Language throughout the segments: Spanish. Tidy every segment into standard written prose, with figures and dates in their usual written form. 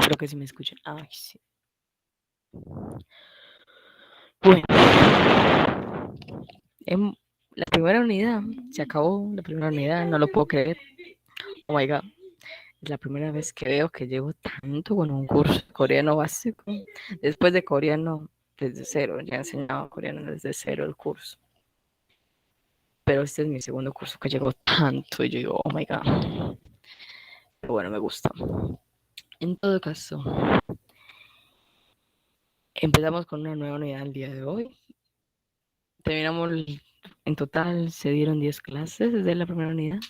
espero que sí me escuchen. Ay, sí. Bueno, la primera unidad se acabó. La primera unidad, no lo puedo creer. Oh my god. Es la primera vez que veo que llevo tanto con un curso coreano básico. Después de coreano desde cero, ya he enseñado coreano desde cero el curso. Pero este es mi segundo curso que llevo tanto y yo digo, oh my god. Pero bueno, me gusta. En todo caso, empezamos con una nueva unidad el día de hoy. Terminamos, en total se dieron 10 clases desde la primera unidad.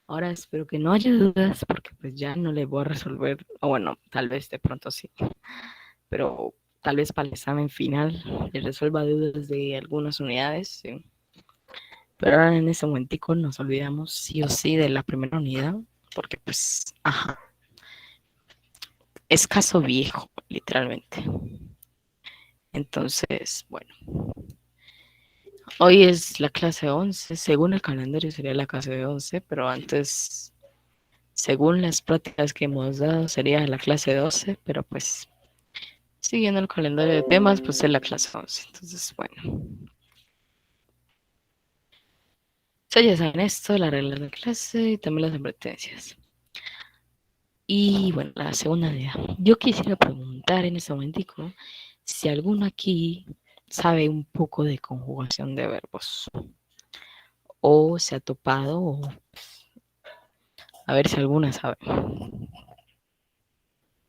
Ahora espero que no haya dudas porque pues ya no le voy a resolver, o bueno, tal vez de pronto sí, pero tal vez para el examen final le resuelva dudas de algunas unidades, sí. Pero ahora en ese momentico nos olvidamos sí o sí de la primera unidad porque pues, ajá, es caso viejo, literalmente. Entonces, bueno, hoy es la clase 11, según el calendario sería la clase de 11, pero antes, según las prácticas que hemos dado, sería la clase 12, pero pues siguiendo el calendario de temas, pues es la clase 11. Entonces, bueno, ya saben esto, las reglas de clase y también las advertencias. Y bueno, la segunda idea. Yo quisiera preguntar en este momentico si alguno aquí sabe un poco de conjugación de verbos o se ha topado o a ver si alguna sabe.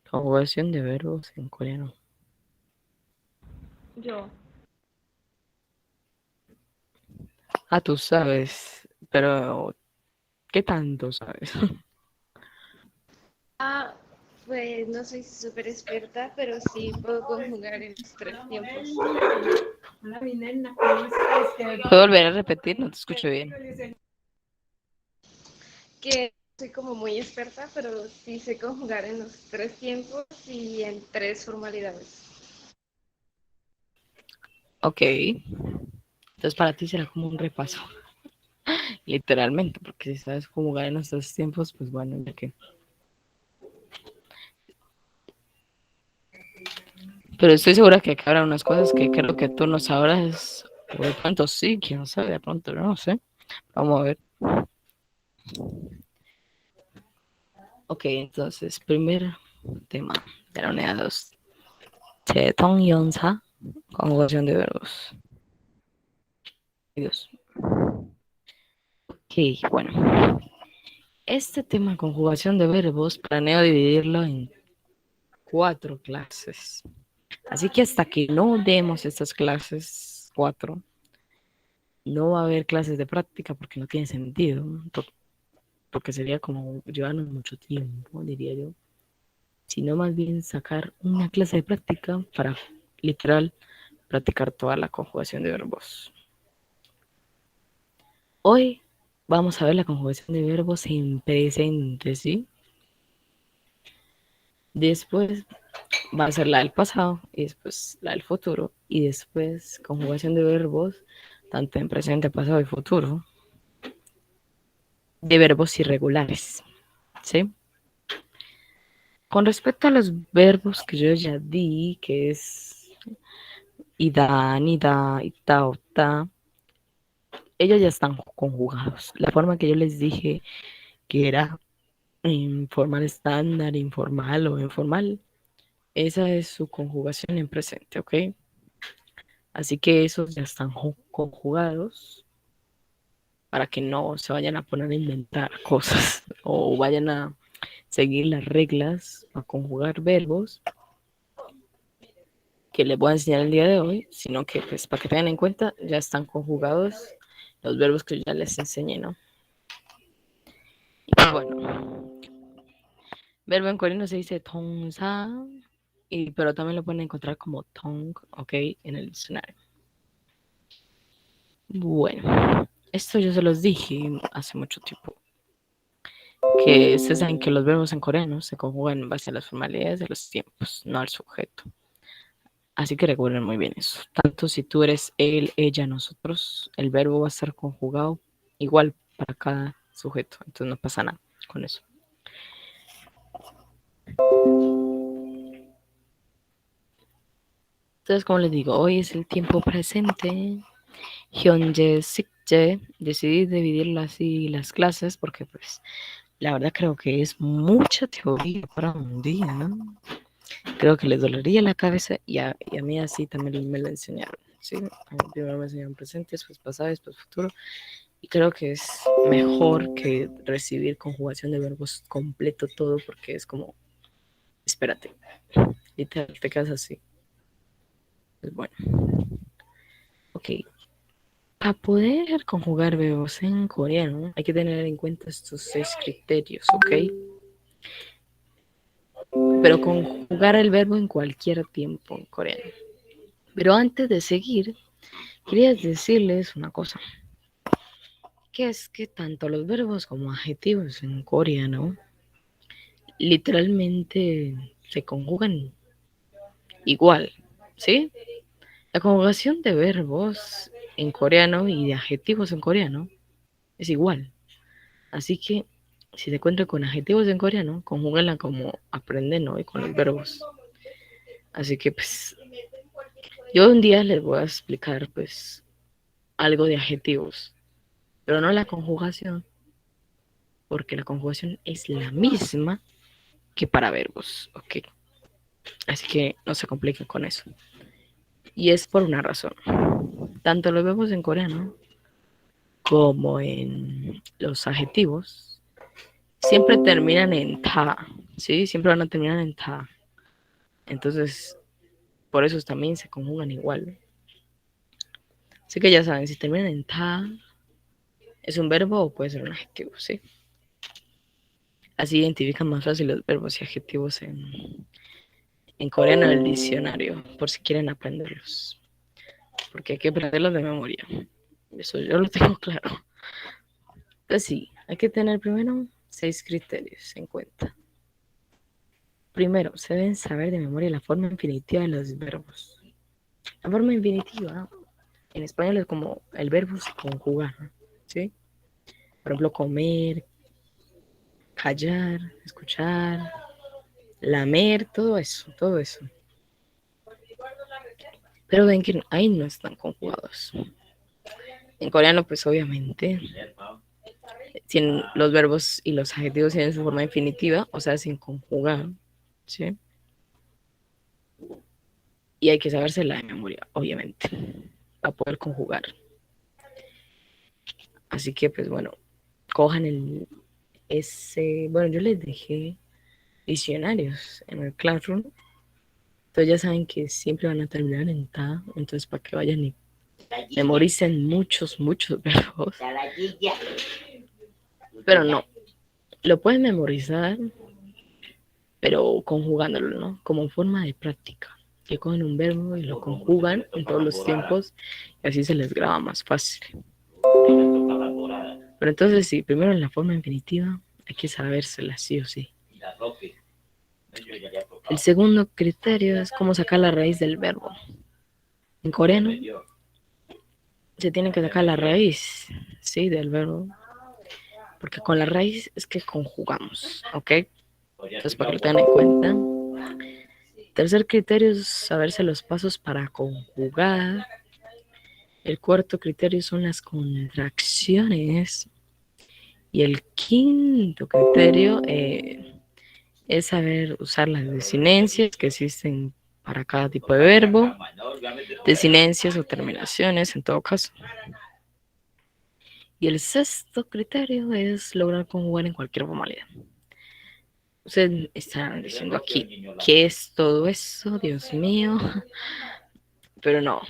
Conjugación de verbos en coreano. Yo. Ah, tú sabes, pero ¿qué tanto sabes? Ah, pues no soy súper experta, pero sí puedo conjugar en los tres tiempos. Hola, mi nena, ¿cómo estás? ¿Puedo volver a repetir? No te escucho bien. Que soy como muy experta, pero sí sé conjugar en los tres tiempos y en tres formalidades. Ok. Entonces para ti será como un repaso, literalmente, porque si sabes conjugar en los dos tiempos, pues bueno, ya que. Pero estoy segura que acá habrá unas cosas que creo que tú no sabrás, o de pronto sí, quién sabe, de pronto no sé. Vamos a ver. Ok, entonces, primer tema de la unidad 2. 재정연사, conjugación de verbos. Dios. Ok, bueno. Este tema, conjugación de verbos, planeo dividirlo en 4 clases. Así que hasta que no demos estas clases 4, no va a haber clases de práctica porque no tiene sentido, porque sería como llevarnos mucho tiempo, diría yo, sino más bien sacar una clase de práctica para literal practicar toda la conjugación de verbos. Hoy vamos a ver la conjugación de verbos en presente, ¿sí? Después va a ser la del pasado y después la del futuro y después conjugación de verbos tanto en presente, pasado y futuro de verbos irregulares, ¿sí? Con respecto a los verbos que yo ya di, que es ida, nida, ita, ota, ellos ya están conjugados. La forma que yo les dije que era informal estándar, informal o informal, esa es su conjugación en presente, ¿ok? Así que esos ya están conjugados para que no se vayan a poner a inventar cosas o vayan a seguir las reglas a conjugar verbos que les voy a enseñar el día de hoy, sino que pues para que tengan en cuenta ya están conjugados los verbos que ya les enseñé, ¿no? Y pues bueno, verbo en coreano se dice tongsa, pero también lo pueden encontrar como tong, ¿ok? En el diccionario. Bueno, esto yo se los dije hace mucho tiempo, que ustedes saben que los verbos en coreano se conjugan en base a las formalidades de los tiempos, no al sujeto. Así que recuerden muy bien eso. Tanto si tú eres él, ella, nosotros, el verbo va a estar conjugado igual para cada sujeto. Entonces no pasa nada con eso. Entonces, como les digo, hoy es el tiempo presente. Hyunjae, Sikjae. Decidí dividirlo así las clases porque pues la verdad creo que es mucha teoría para un día, ¿no? Creo que les dolería la cabeza y a mí así también me lo enseñaron, ¿sí? A mí primero me enseñaron presente, después pasado, después futuro. Y creo que es mejor que recibir conjugación de verbos completo todo porque es como, espérate, literal, te quedas así. Pues bueno, ok. Para poder conjugar verbos en coreano hay que tener en cuenta estos 6 criterios, ¿ok? Pero conjugar el verbo en cualquier tiempo en coreano. Pero antes de seguir, quería decirles una cosa, que es que tanto los verbos como adjetivos en coreano literalmente se conjugan igual, ¿sí? La conjugación de verbos en coreano y de adjetivos en coreano es igual. Así que si se encuentra con adjetivos en coreano, conjúguenla como aprenden hoy con los verbos. Así que pues yo un día les voy a explicar pues algo de adjetivos, pero no la conjugación, porque la conjugación es la misma que para verbos, ¿ok? Así que no se compliquen con eso. Y es por una razón. Tanto los verbos en coreano como en los adjetivos siempre terminan en ta, ¿sí? Siempre van a terminar en ta. Entonces, por eso también se conjugan igual. Así que ya saben, si terminan en ta, es un verbo o puede ser un adjetivo, ¿sí? Así identifican más fácil los verbos y adjetivos en coreano del diccionario, por si quieren aprenderlos. Porque hay que aprenderlos de memoria. Eso yo lo tengo claro. Entonces sí, hay que tener primero 6 criterios en cuenta. Primero, se deben saber de memoria la forma infinitiva de los verbos. La forma infinitiva en español es como el verbo se conjuga, ¿sí? Por ejemplo, comer, callar, escuchar, lamer, todo eso, todo eso. Pero ven que ahí no están conjugados. En coreano, pues obviamente, tienen los verbos y los adjetivos tienen su forma infinitiva, o sea, sin conjugar, ¿sí? Y hay que sabérsela de memoria, obviamente, para poder conjugar. Así que, pues bueno, cojan bueno, yo les dejé diccionarios en el Classroom. Entonces ya saben que siempre van a terminar en ta, entonces para que vayan y memoricen muchos, muchos verbos. Pero no, lo pueden memorizar, pero conjugándolo, ¿no? Como forma de práctica. Que cogen un verbo y lo conjugan en todos los tiempos y así se les graba más fácil. Pero entonces sí, primero en la forma infinitiva hay que sabérsela sí o sí. El segundo criterio es cómo sacar la raíz del verbo. En coreano se tiene que sacar la raíz, sí, del verbo, porque con la raíz es que conjugamos, ¿ok? Entonces, para que lo tengan en cuenta. Tercer criterio es saberse los pasos para conjugar. El cuarto criterio son las contracciones. Y el quinto criterio es saber usar las desinencias que existen para cada tipo de verbo, desinencias o terminaciones en todo caso. Y el sexto criterio es lograr conjugar en cualquier formalidad. Ustedes están diciendo aquí, ¿qué es todo eso? Dios mío. Pero no,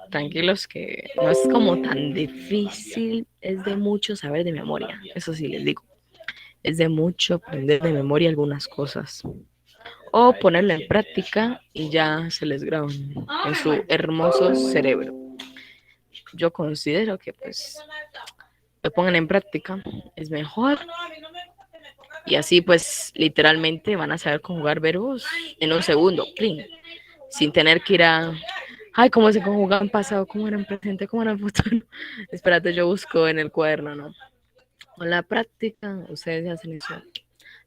tranquilos que no es como tan difícil, es de mucho saber de memoria, eso sí les digo. Es de mucho aprender de memoria algunas cosas. O ponerlo en práctica y ya se les graba en su hermoso cerebro. Yo considero que pues lo pongan en práctica, es mejor. Y así pues literalmente van a saber conjugar verbos en un segundo, clean, sin tener que ir a, ay, cómo se conjugan pasado, cómo era en presente, cómo era en futuro. Espérate, yo busco en el cuaderno, ¿no? Con la práctica, ustedes hacen eso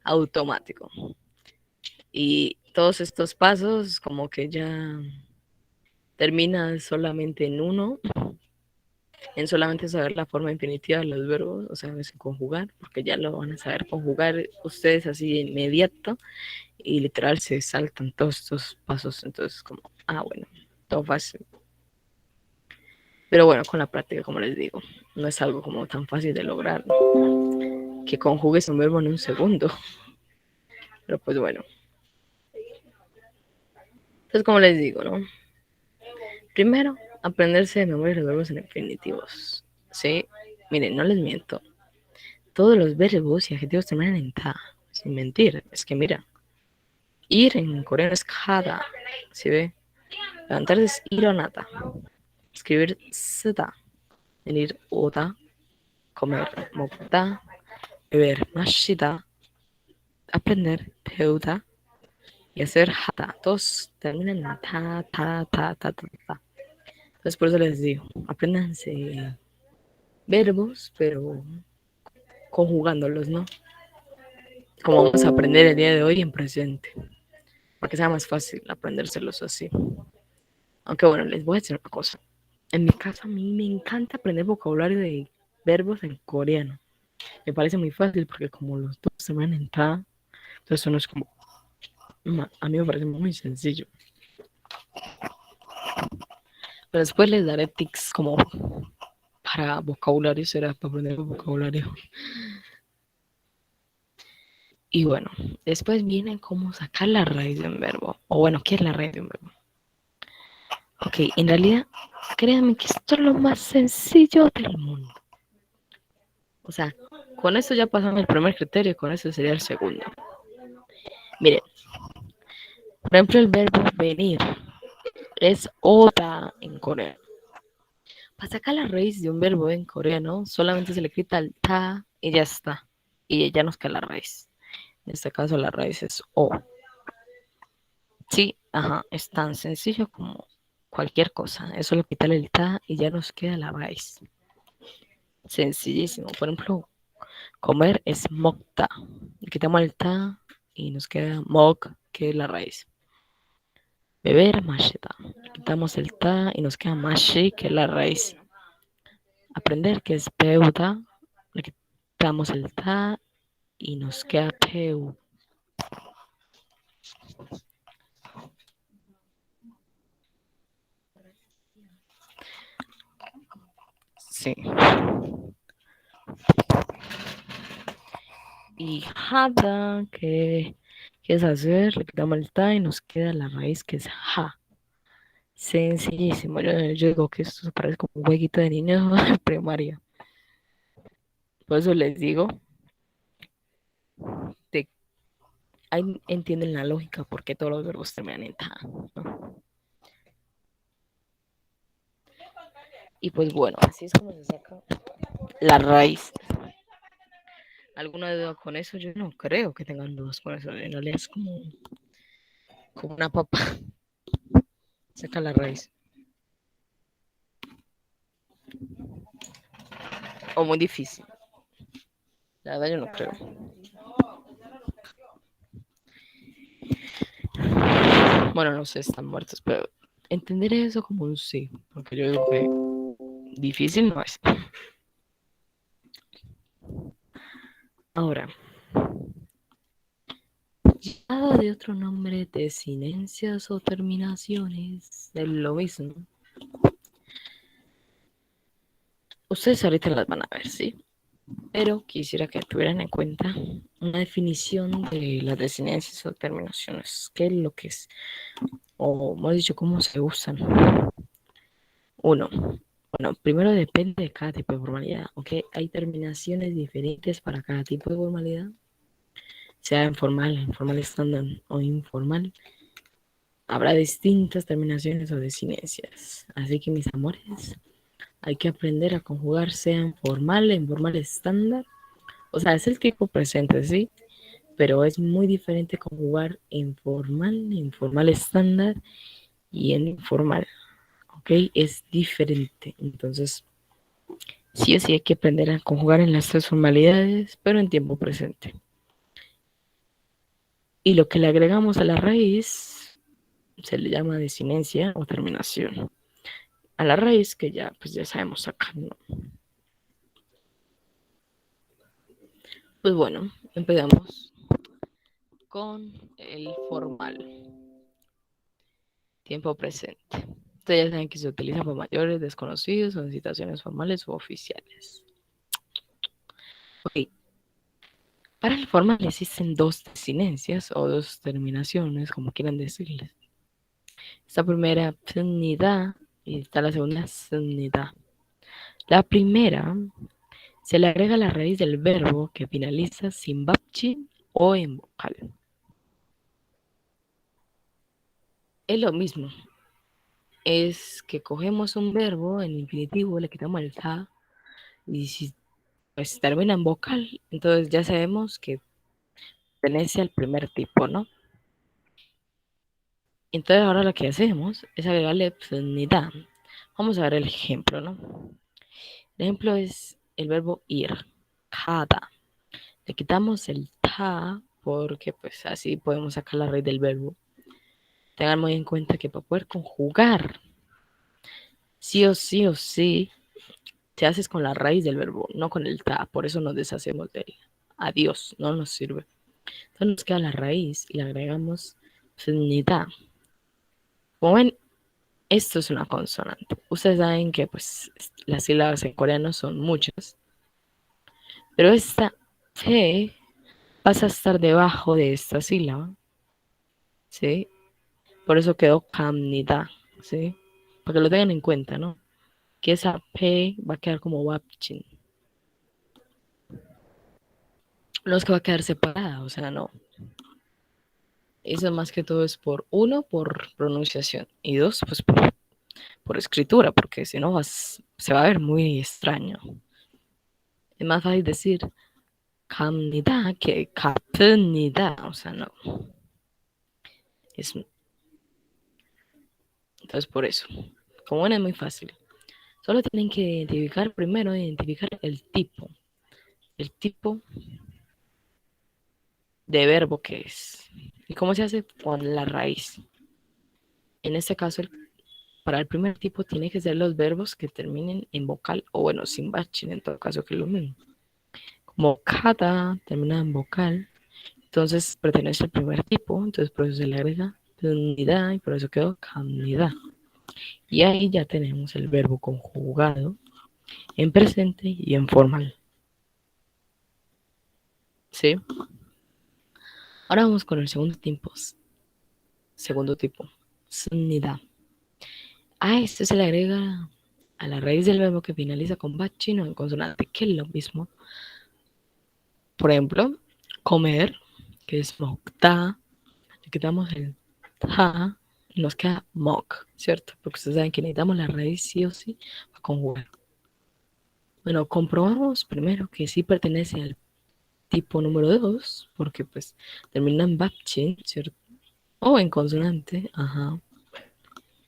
automático. Y todos estos pasos como que ya termina solamente en uno, en solamente saber la forma infinitiva de los verbos, o sea, es conjugar, porque ya lo van a saber conjugar ustedes así de inmediato y literal se saltan todos estos pasos, entonces como, bueno, todo fácil. Pero bueno, con la práctica, como les digo, no es algo como tan fácil de lograr, que conjugues un verbo en un segundo. Pero pues bueno. Entonces, como les digo, ¿no? Primero, aprenderse de memoria los verbos en infinitivos. ¿Sí? Miren, no les miento. Todos los verbos y adjetivos terminan en ta. Sin mentir. Es que mira. Ir en coreano es kada. ¿Sí ve? Levantarse es ironata. Escribir sda. Venir oda. Comer 먹다. Beber 마시다. Aprender peuda. Y hacer hata. Todos terminan en ta. Entonces por eso les digo, apréndanse verbos, pero conjugándolos, ¿no? Como vamos a aprender el día de hoy en presente, para que sea más fácil aprendérselos así. Aunque bueno, les voy a decir una cosa. En mi caso a mí me encanta aprender vocabulario de verbos en coreano. Me parece muy fácil porque como los dos se van en ta, entonces eso no es como... A mí me parece muy sencillo. Pero después les daré tips como para vocabulario, será para aprender vocabulario. Y bueno, después viene cómo sacar la raíz de un verbo. O bueno, ¿qué es la raíz de un verbo? Ok, en realidad, créanme que esto es lo más sencillo del mundo. O sea, con eso ya pasamos el primer criterio, con eso sería el segundo. Miren, por ejemplo, el verbo venir es oda en coreano. Para sacar la raíz de un verbo en coreano, solamente se le quita el ta y ya está. Y ya nos queda la raíz. En este caso, la raíz es o. Sí, ajá, es tan sencillo como cualquier cosa. Eso lo quita el ta y ya nos queda la raíz. Sencillísimo. Por ejemplo, comer es mokta. Le quitamos el ta y nos queda mok, que es la raíz. Beber, mashita. Le quitamos el ta y nos queda mashi, que es la raíz. Aprender, que es peuda. Le quitamos el ta y nos queda peu. Sí. Y hada, que es hacer, le quitamos el ta y nos queda la raíz que es ja. Sencillísimo. Yo digo que esto parece como un jueguito de niños de primaria. Por eso les digo, ahí entienden la lógica porque todos los verbos terminan en ta, ¿no? Y pues bueno, así es como se saca la raíz. ¿Alguna duda con eso? Yo no creo que tengan dudas con eso. En realidad es como una papa. Saca la raíz. O muy difícil. La verdad yo no creo. Bueno, no sé, están muertos, pero entender eso como un sí, porque yo digo que difícil no es. Ahora, llamado de otro nombre, desinencias o terminaciones de lo mismo. Ustedes ahorita las van a ver, ¿sí? Pero quisiera que tuvieran en cuenta una definición de las desinencias o terminaciones. ¿Qué es lo que es? O más dicho, cómo se usan. Uno. Bueno, primero depende de cada tipo de formalidad, ¿ok? Hay terminaciones diferentes para cada tipo de formalidad, sea informal estándar o informal. Habrá distintas terminaciones o desinencias. Así que, mis amores, hay que aprender a conjugar sea en formal estándar. O sea, es el tipo presente, ¿sí? Pero es muy diferente conjugar en formal estándar y en informal, ¿ok? Es diferente. Entonces, sí o sí hay que aprender a conjugar en las tres formalidades, pero en tiempo presente. Y lo que le agregamos a la raíz se le llama desinencia o terminación. A la raíz que ya, pues ya sabemos sacar, ¿no? Pues bueno, empezamos con el formal, tiempo presente. Ustedes ya saben que se utiliza por mayores, desconocidos o en situaciones formales u oficiales. Ok. Para el formal existen dos desinencias o dos terminaciones, como quieran decirles. Esta primera, pnida, y está la segunda, pnida. La primera se le agrega la raíz del verbo que finaliza sin bapchin o en vocal. Es lo mismo. Es que cogemos un verbo en infinitivo, le quitamos el ta, y si pues, termina en vocal, entonces ya sabemos que pertenece al primer tipo, ¿no? Entonces ahora lo que hacemos es agregarle pnida. Vamos a ver el ejemplo, ¿no? El ejemplo es el verbo ir, kada. Le quitamos el ta porque pues así podemos sacar la raíz del verbo. Tengan muy en cuenta que para poder conjugar, sí o sí o sí, te haces con la raíz del verbo, no con el ta. Por eso nos deshacemos de él. Adiós, no nos sirve. Entonces nos queda la raíz y le agregamos pnida. Como ven, esto es una consonante. Ustedes saben que pues las sílabas en coreano son muchas, pero esta T pasa a estar debajo de esta sílaba, ¿sí? Por eso quedó kamnida, ¿sí? Para que lo tengan en cuenta, ¿no? Que esa P va a quedar como wapchin. No es que va a quedar separada, o sea, no. Eso más que todo es por uno, por pronunciación, y dos, pues por escritura, porque si no se va a ver muy extraño. Es más fácil decir 갑니다 que 갑니다, o sea, no. Es, entonces, por eso. Como ven, es muy fácil. Solo tienen que identificar primero, identificar el tipo de verbo que es. ¿Y cómo se hace? Con la raíz. En este caso, para el primer tipo, tiene que ser los verbos que terminen en vocal, o bueno, sin bachin, en todo caso, que es lo mismo. Como cada termina en vocal, entonces pertenece al primer tipo, entonces por eso se le agrega unidad y por eso quedó camnidad. Y ahí ya tenemos el verbo conjugado en presente y en formal. ¿Sí? Ahora vamos con el segundo tipo. Segundo tipo. Sunida. A esto se le agrega a la raíz del verbo que finaliza con bachino en consonante, que es lo mismo. Por ejemplo, comer, que es mokta. Le quitamos el ta y nos queda mok, ¿cierto? Porque ustedes saben que necesitamos la raíz sí o sí para conjugar. Bueno, comprobamos primero que sí pertenece al tipo número 2, porque pues termina en bapchin, ¿cierto? O en consonante, ajá.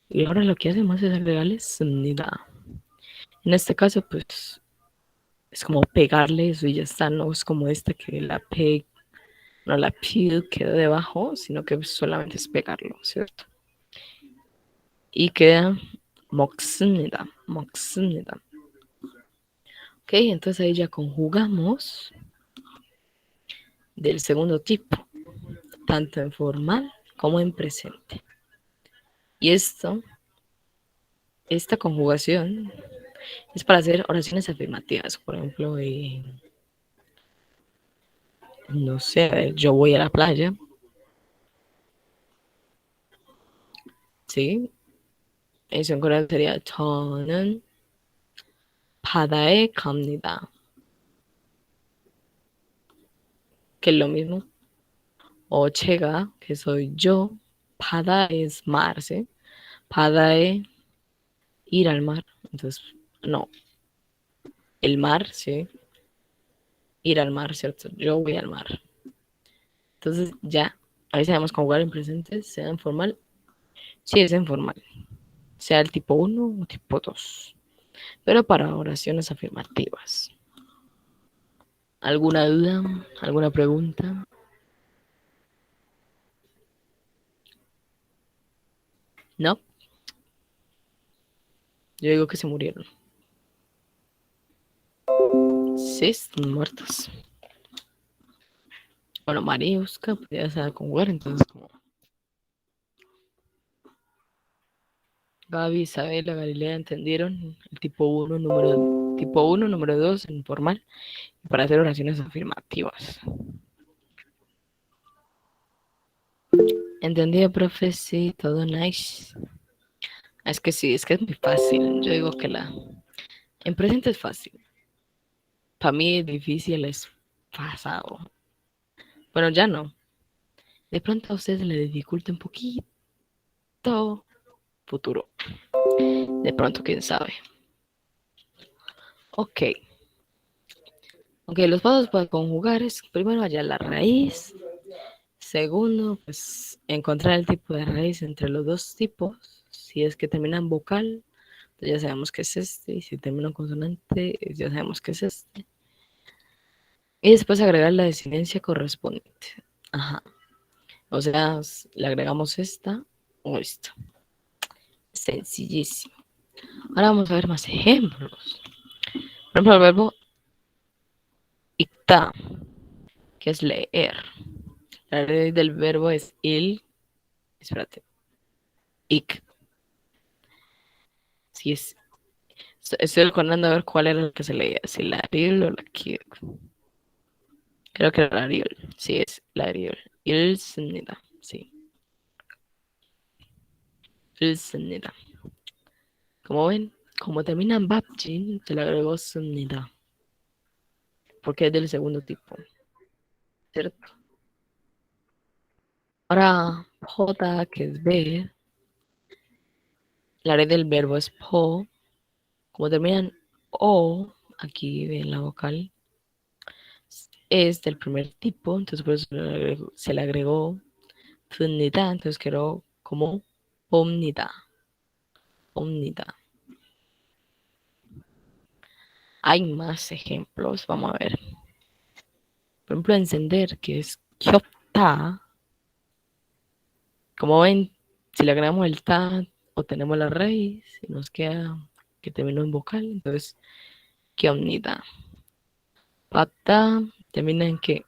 Y ahora lo que hacemos es agregarle sonida. En este caso, pues es como pegarle eso y ya está, no es como esta que la P, no la P queda debajo, sino que solamente es pegarlo, ¿cierto? Y queda moxnida, moxnida. Ok, entonces ahí ya conjugamos del segundo tipo, tanto en formal como en presente. Y esta conjugación es para hacer oraciones afirmativas. Por ejemplo, no sé, yo voy a la playa, ¿sí? Eso en coreano sería 저는 바다에 갑니다. Que es lo mismo. O 제가, que soy yo. 바다 es mar, ¿sí? 바다에 ir al mar. Entonces, no. El mar, ¿sí? Ir al mar, ¿cierto? Yo voy al mar. Entonces, ya. Ahí sabemos conjugar en presente, sea en formal. Sí, es en formal. Sea el tipo uno o tipo 2. Pero para oraciones afirmativas. ¿Alguna duda? ¿Alguna pregunta? No, yo digo que se murieron. Sí, están muertos. Bueno, Mariuska pues ya sabe conjugar, entonces como Gaby, Isabela, Galilea entendieron el tipo 1, número 2 en formal, y para hacer oraciones afirmativas. ¿Entendido, profe? Sí, todo nice. Es que sí, es que es muy fácil. Yo digo que en presente es fácil. Para mí es difícil, es pasado. Bueno, ya no. De pronto a ustedes le dificulta un poquito futuro. De pronto, quién sabe. Ok. Ok, los pasos para conjugar es primero hallar la raíz. Segundo, pues encontrar el tipo de raíz entre los dos tipos. Si es que termina en vocal, pues ya sabemos que es este. Y si termina en consonante, ya sabemos que es este. Y después agregar la desinencia correspondiente. Ajá. O sea, le agregamos esta o esta. Sencillísimo. Ahora vamos a ver más ejemplos. Por ejemplo, el verbo icta, que es leer. La raíz del verbo es espérate, ic. Si es, estoy recordando a ver cuál era el que se leía, si la Ariel o la Kik. Creo que era la Ariel. Sí, es la Ariel. Ilsnida, sí. Ilsnida. Como ven, como termina en Babjin, se le agregó Snida. Porque es del segundo tipo, ¿cierto? Ahora, J, que es ver, la raíz del verbo es po. Como termina en O, aquí en la vocal, es del primer tipo, entonces por eso se le agregó Tnida, entonces quedó como omnida, omnida. Hay más ejemplos, vamos a ver. Por ejemplo, encender, que es kyopta. Como ven, si le agregamos el ta, obtenemos la raíz y nos queda que terminó en vocal, entonces kyomnida. Pata termina en que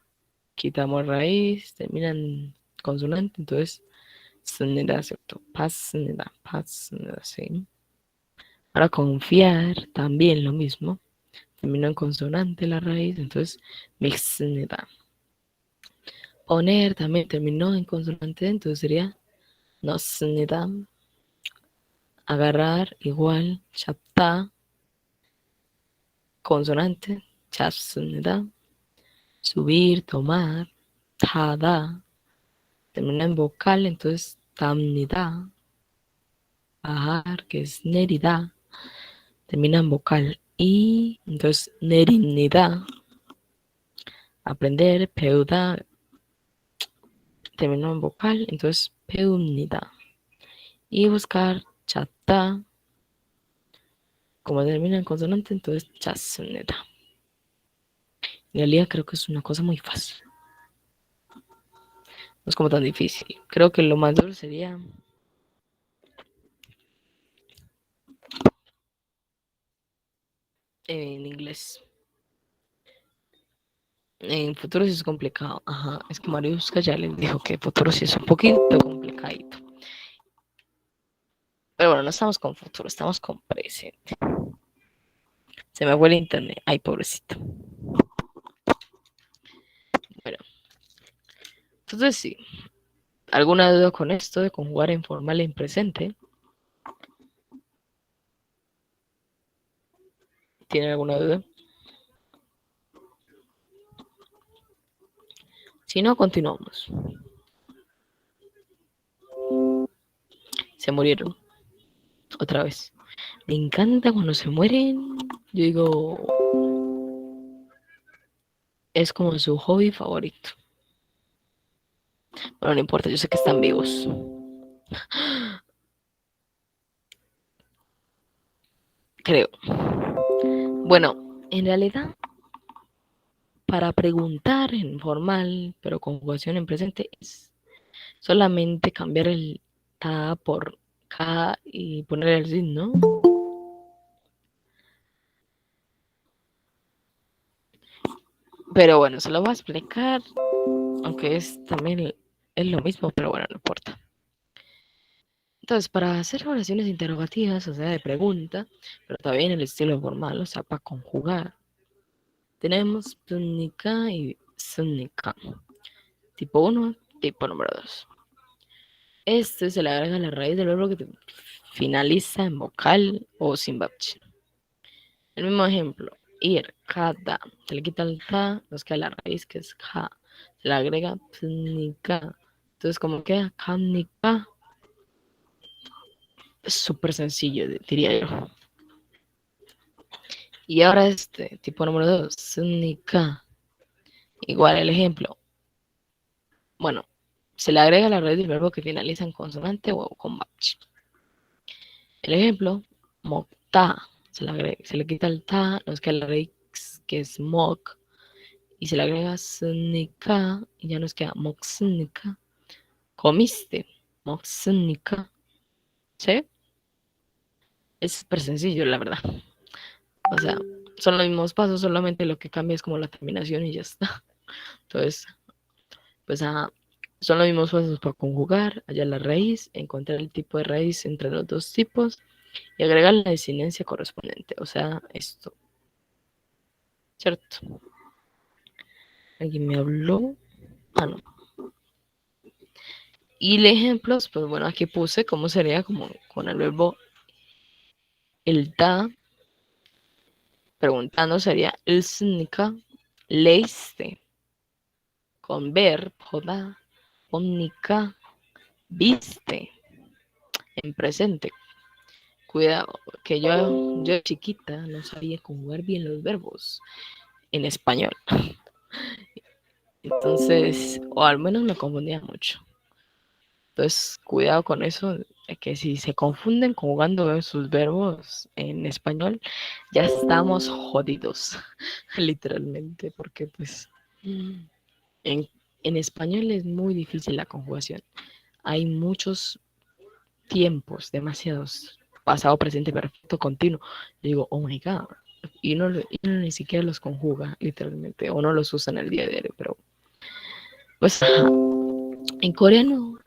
quitamos raíz, termina en consonante, entonces snida, ¿cierto? Pasnida, pasnida, sí. Ahora confiar, también lo mismo. Terminó en consonante la raíz, entonces mixnida. Poner también terminó en consonante, entonces sería nosnida. Agarrar igual, chapta, consonante, chasnida. Subir, tomar, tada. Termina en vocal, entonces tamnida. Bajar, que es nerida, termina en vocal. Y entonces nerinida. Aprender, peuda, terminó en vocal, entonces peumnida. Y buscar chata, como termina en consonante, entonces chasnida. En realidad creo que es una cosa muy fácil. No es como tan difícil. Creo que lo más duro sería en inglés. En futuro sí es complicado. Ajá. Es que Mariuska ya les dijo que futuro sí es un poquito complicadito. Pero bueno, no estamos con futuro, estamos con presente. Se me fue el internet. Ay, pobrecito. Bueno, entonces sí. ¿Alguna duda con esto de conjugar en formal en presente? ¿Tienen alguna duda? Si no, continuamos. Se murieron. Otra vez. Me encanta cuando se mueren. Yo digo, es como su hobby favorito. Bueno, no importa, yo sé que están vivos. Creo. Bueno, en realidad, para preguntar en formal, pero conjugación en presente, es solamente cambiar el ta por K y poner el signo. Pero bueno, se lo voy a explicar, aunque también es lo mismo, pero bueno, no importa. Entonces, para hacer oraciones interrogativas, o sea, de pregunta, pero todavía en el estilo formal, o sea, para conjugar, tenemos psúnica y súnica. Tipo 1, tipo número 2. Este se le agrega la raíz del verbo que finaliza en vocal o sin babch. El mismo ejemplo, ir, kada, se le quita el ta, nos queda la raíz que es ka, se le agrega psúnica. Entonces, como queda kamnika, es súper sencillo, diría yo. Y ahora este, tipo número 2, súnica. Igual el ejemplo. Bueno, se le agrega la raíz del verbo que finaliza en consonante o con babch. El ejemplo, mokta, se le quita el ta, nos queda la raíz que es mok, y se le agrega snika, y ya nos queda moksnika. Comiste, moksnika. ¿Sí? Es súper sencillo, la verdad. O sea, son los mismos pasos, solamente lo que cambia es como la terminación y ya está. Entonces, pues son los mismos pasos para conjugar, hallar la raíz, encontrar el tipo de raíz entre los dos tipos y agregar la desinencia correspondiente. O sea, esto. ¿Cierto? ¿Alguien me habló? Ah, no. Y el ejemplo, pues bueno, aquí puse cómo sería como con el verbo el da, preguntando sería el snika, leíste, con ver, joda, omnica, viste, en presente. Cuidado, que yo chiquita no sabía conjugar bien los verbos en español. Entonces, o al menos me confundía mucho. Entonces, cuidado con eso, que si se confunden conjugando sus verbos en español, ya estamos jodidos, literalmente, porque pues en, en español es muy difícil la conjugación. Hay muchos tiempos, demasiados, pasado, presente, perfecto, continuo. Yo digo, oh my God, y uno ni siquiera los conjuga, literalmente, o no los usa en el día a día, pero pues en coreano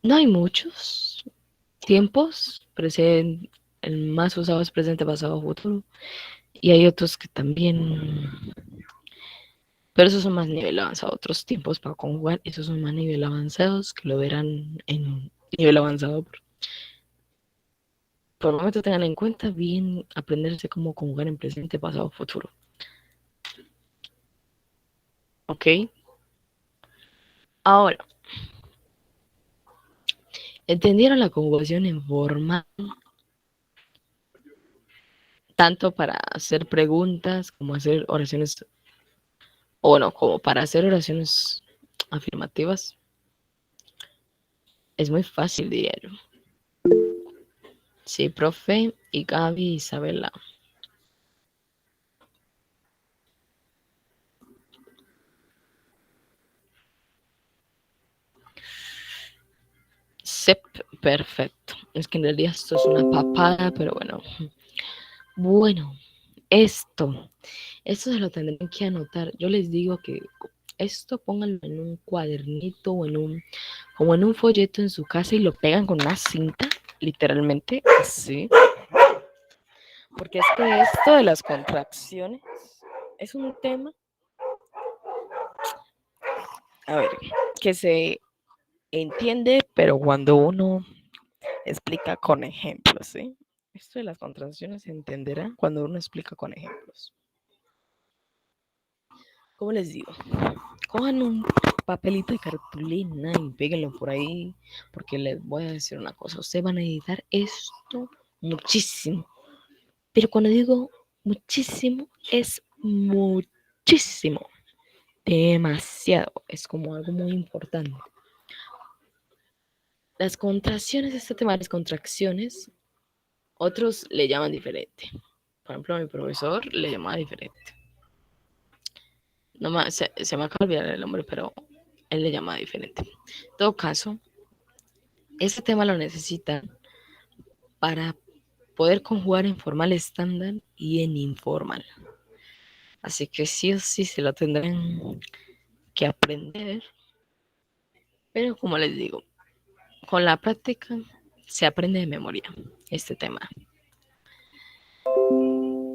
no hay muchos tiempos, el más usado es presente, pasado, futuro, y hay otros que también, pero esos son más nivel avanzado, otros tiempos para conjugar, esos son más nivel avanzados, que lo verán en nivel avanzado. Por el momento tengan en cuenta bien aprenderse cómo conjugar en presente, pasado, futuro. ¿Ok? Ahora, ¿entendieron la conjugación en forma tanto para hacer preguntas como hacer oraciones, o bueno, como para hacer oraciones afirmativas? Es muy fácil, diría yo. Sí, profe, y Gaby, Isabela. Sep, perfecto. Es que en realidad esto es una papada, pero bueno. Bueno, esto se lo tendrán que anotar. Yo les digo que esto pónganlo en un cuadernito o como en un folleto en su casa y lo pegan con una cinta, literalmente, así. Porque es que esto de las contracciones es un tema, a ver, que se entiende, pero cuando uno explica con ejemplos, ¿sí? Esto de las contracciones se entenderá cuando uno explica con ejemplos. ¿Cómo les digo? Cojan un papelito de cartulina y péguenlo por ahí, porque les voy a decir una cosa, ustedes van a editar esto muchísimo, pero cuando digo muchísimo, es muchísimo, demasiado, es como algo muy importante. Las contracciones, este tema de las contracciones, otros le llaman diferente. Por ejemplo, a mi profesor le llamaba diferente. No me, se me acaba de olvidar el nombre, pero él le llama diferente. En todo caso, este tema lo necesitan para poder conjugar en formal estándar y en informal. Así que sí o sí se lo tendrán que aprender. Pero como les digo, con la práctica se aprende de memoria este tema.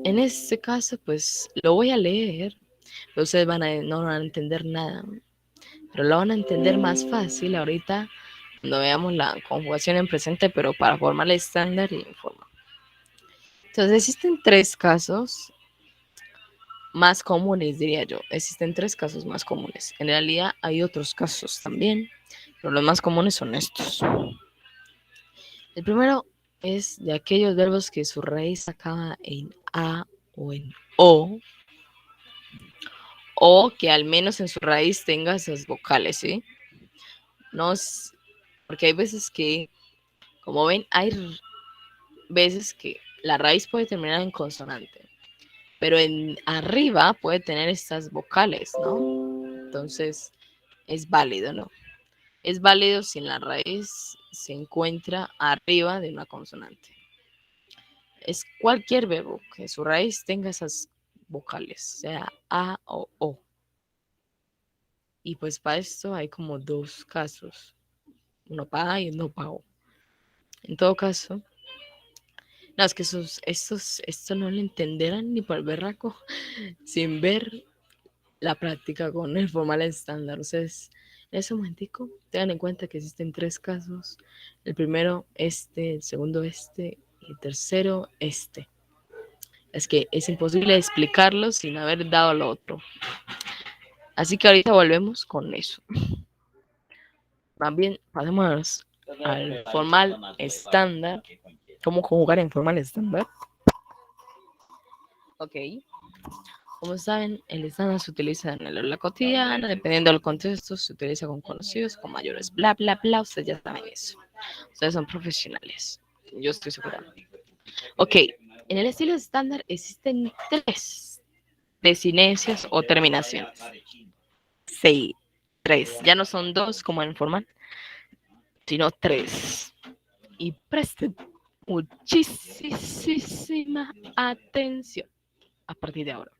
En este caso, pues lo voy a leer, pero ustedes no van a entender nada, pero lo van a entender más fácil ahorita cuando veamos la conjugación en presente, pero para formal estándar y informal. Entonces existen tres casos más comunes, diría yo. Existen tres casos más comunes. En realidad hay otros casos también, pero los más comunes son estos. El primero es de aquellos verbos que su raíz acaba en A o en o que al menos en su raíz tenga esas vocales, ¿sí? No es, porque hay veces que, como ven, hay veces que la raíz puede terminar en consonante, pero en arriba puede tener estas vocales, ¿no? Entonces, es válido, ¿no? Es válido si en la raíz se encuentra arriba de una consonante. Es cualquier verbo que su raíz tenga esas vocales, sea A o O. Y pues para esto hay como dos casos, uno para A y uno para O. En todo caso, no, es que esto no lo entenderán ni por el berraco sin ver la práctica con el formal estándar. Ustedes, en ese momentico, tengan en cuenta que existen tres casos. El primero, este, el segundo, este, y el tercero, este. Es que es imposible explicarlo sin haber dado lo otro. Así que ahorita volvemos con eso. Más bien, pasemos al formal estándar. ¿Cómo conjugar en formal estándar? Ok. Como saben, el estándar se utiliza en el habla cotidiana, dependiendo del contexto, se utiliza con conocidos, con mayores, bla, bla, bla. Ustedes ya saben eso. Ustedes son profesionales. Yo estoy segura. Ok. En el estilo estándar existen tres desinencias o terminaciones. Sí, tres. Ya no son dos como en formal, sino tres. Y presten muchísima atención a partir de ahora.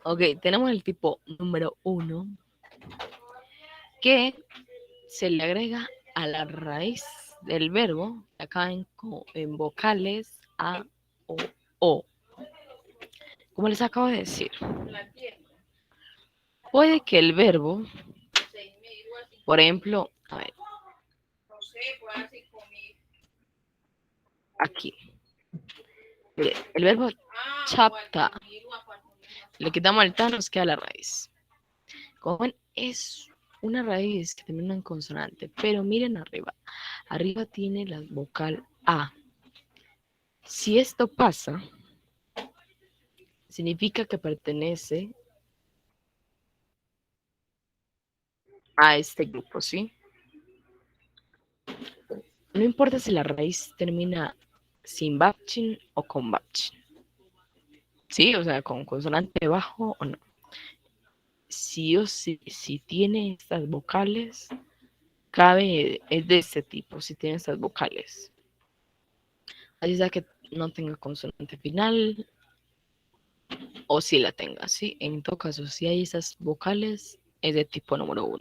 Ok, tenemos el tipo número 1 que se le agrega a la raíz del verbo que acaba en vocales A o O. Como les acabo de decir, puede que el verbo, por ejemplo, a ver, aquí, mire, el verbo chapta, le quitamos el ta, nos queda la raíz. Como ven, es una raíz que termina en consonante, pero miren arriba. Arriba tiene la vocal A. Si esto pasa, significa que pertenece a este grupo, ¿sí? No importa si la raíz termina sin bachin o con bachin. Sí, o sea, con consonante bajo o no. Sí o sí, si tiene estas vocales, cabe, es de este tipo, si tiene estas vocales. Así sea que no tenga consonante final o si la tenga, ¿sí? En todo caso, si hay esas vocales, es de tipo número 1,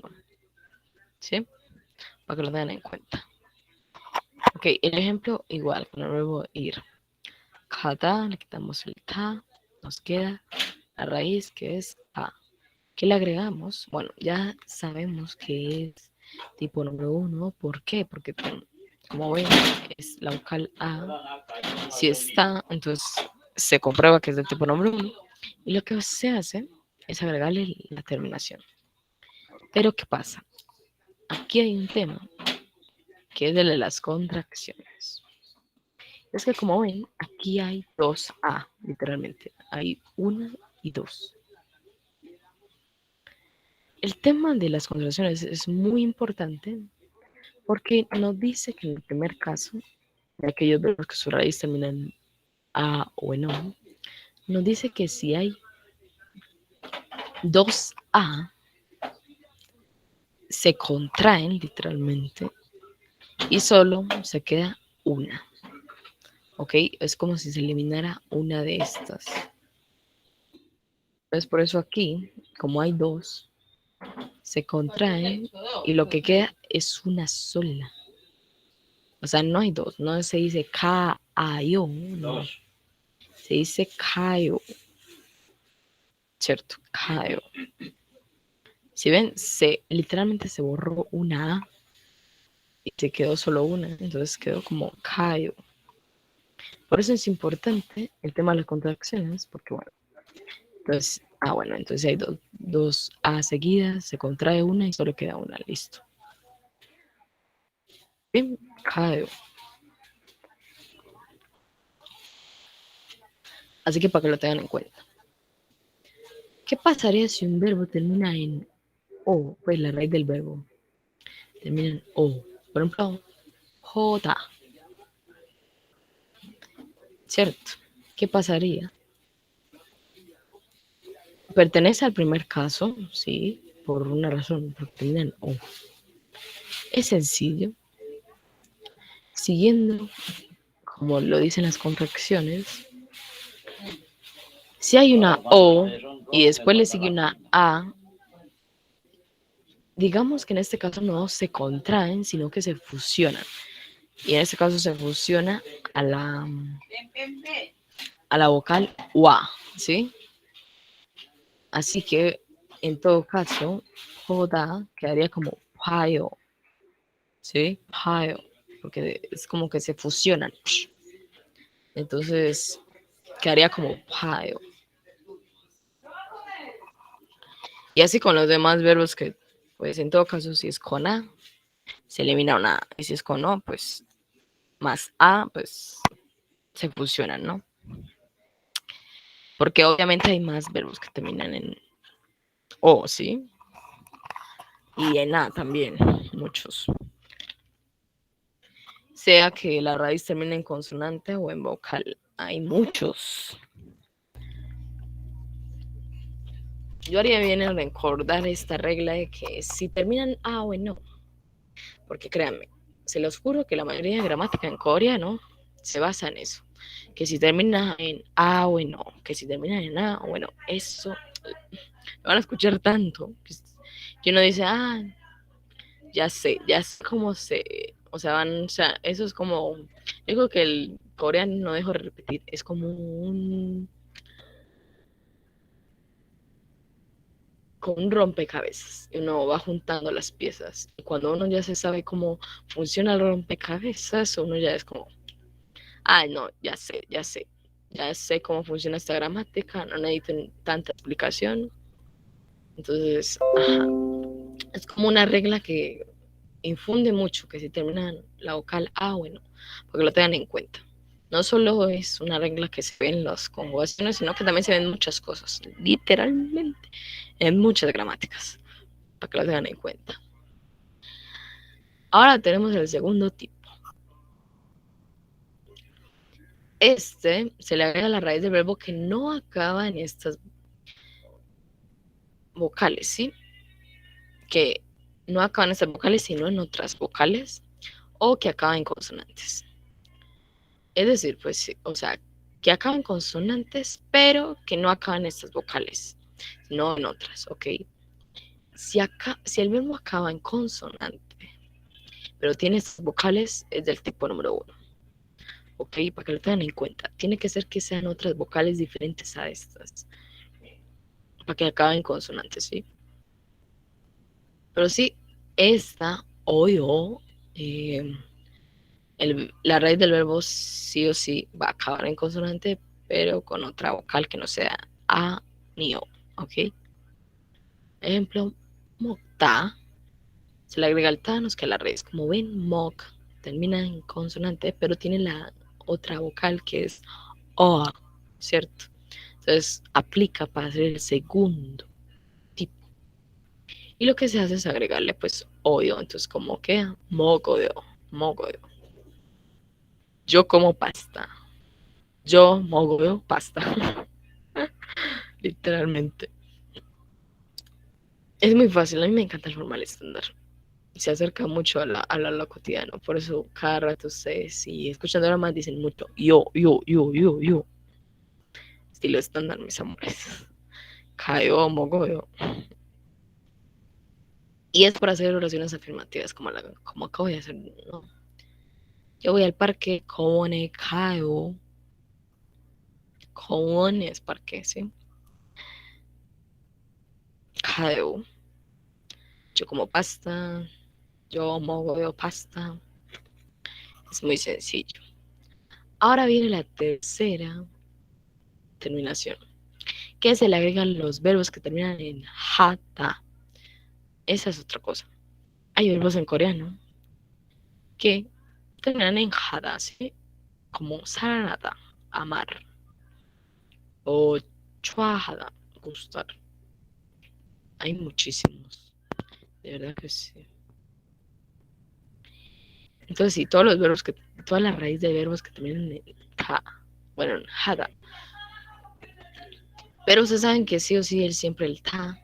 ¿sí? Para que lo tengan en cuenta. Ok, el ejemplo igual, con el verbo ir. Kata, le quitamos el ta, nos queda la raíz que es a. ¿Qué le agregamos? Bueno, ya sabemos que es tipo número 1. ¿Por qué? Porque como ven, es la vocal A. Si está, entonces se comprueba que es del tipo número 1. Y lo que se hace es agregarle la terminación. Pero ¿qué pasa? Aquí hay un tema que es el de las contracciones. Es que como ven, aquí hay dos A, literalmente. Hay una y dos. El tema de las contracciones es muy importante porque nos dice que en el primer caso, de aquellos verbos que su raíz termina en A o en O, nos dice que si hay dos A, se contraen literalmente y solo se queda una. ¿Ok? Es como si se eliminara una de estas. Entonces, por eso aquí, como hay dos, se contraen y lo que queda es una sola. O sea, no hay dos, no se dice K-A-I-O, no. Se dice Kaio, ¿cierto? Kaio. Si ven, literalmente se borró una A y se quedó solo una, entonces quedó como Kaio. Por eso es importante el tema de las contracciones, porque bueno, entonces, bueno, entonces hay dos A seguidas, se contrae una y solo queda una, listo. Bien, Kaio. Así que para que lo tengan en cuenta. ¿Qué pasaría si un verbo termina en O? Pues la raíz del verbo termina en O. Por ejemplo, J. ¿Cierto? ¿Qué pasaría? Pertenece al primer caso, sí, por una razón, porque termina en O. Es sencillo. Siguiendo, como lo dicen las contracciones, si hay una O y después le sigue una A, digamos que en este caso no se contraen, sino que se fusionan. Y en este caso se fusiona a la vocal UA, ¿sí? Así que en todo caso, J quedaría como payo, ¿sí? Payo, porque es como que se fusionan. Entonces quedaría como payo. Y así con los demás verbos que, pues en todo caso, si es con A, se elimina una A. Y si es con O, pues más A, pues se fusionan, ¿no? Porque obviamente hay más verbos que terminan en O, ¿sí? Y en A también, muchos. Sea que la raíz termine en consonante o en vocal. Hay muchos. Yo haría bien en recordar esta regla de que si terminan A o en O, porque créanme, se los juro que la mayoría de gramática en coreano se basa en eso. Que si termina en A o en O, que si termina en A, bueno, eso lo van a escuchar tanto que uno dice, ya sé cómo o sea, o sea, eso es como, digo que el coreano no dejo de repetir, es como con un rompecabezas. Y uno va juntando las piezas. Y cuando uno ya se sabe cómo funciona el rompecabezas, uno ya es como, no, ya sé cómo funciona esta gramática, no necesito tanta explicación. Entonces, es como una regla que infunde mucho, que si terminan la vocal A, bueno, porque lo tengan en cuenta. No solo es una regla que se ve en las conjugaciones, sino que también se ven muchas cosas, literalmente, en muchas gramáticas, para que lo tengan en cuenta. Ahora tenemos el segundo tipo. Se le agrega la raíz del verbo que no acaba en estas vocales, ¿sí? Que no acaba en estas vocales, sino en otras vocales, o que acaba en consonantes. Es decir, pues, o sea, que acaba en consonantes, pero que no acaba en estas vocales, no en otras, ¿ok? Si el verbo acaba en consonante, pero tiene estas vocales, es del tipo número 1. ¿Ok? Para que lo tengan en cuenta. Tiene que ser que sean otras vocales diferentes a estas. Para que acaben consonantes, ¿sí? Pero sí, esta o yo, la raíz del verbo sí o sí va a acabar en consonante, pero con otra vocal que no sea A ni O. ¿Ok? Ejemplo, mokta. Se le agrega el ta, nos queda la raíz. Como ven, mok termina en consonante, pero tiene la otra vocal que es O, ¿cierto? Entonces aplica para hacer el segundo tipo. Y lo que se hace es agregarle pues odio. Entonces, ¿cómo queda? Mogodeo, mogodeo. Yo como pasta. Yo mogodeo pasta. Literalmente. Es muy fácil, a mí me encanta el formal estándar. Se acerca mucho a lo cotidiano. Por eso cada rato ustedes, si escuchando ahora más, dicen mucho yo. Estilo estándar, mis amores. Cayó, mogoyo. Y es para hacer oraciones afirmativas, como acabo de hacer, ¿no? Yo voy al parque, Kone Kayo. Kone es parque, ¿sí? Kayo. Yo como pasta. Yo mogoyo pasta. Es muy sencillo. Ahora viene la tercera terminación, que se le agregan los verbos que terminan en hata. Esa es otra cosa. Hay verbos en coreano que terminan en hata, ¿sí? Como saranata, amar, o chuahada, gustar. Hay muchísimos, de verdad que sí. Entonces, sí, toda la raíz de verbos que terminan en ha, bueno, en hada. Pero ustedes saben que sí o sí, siempre el ta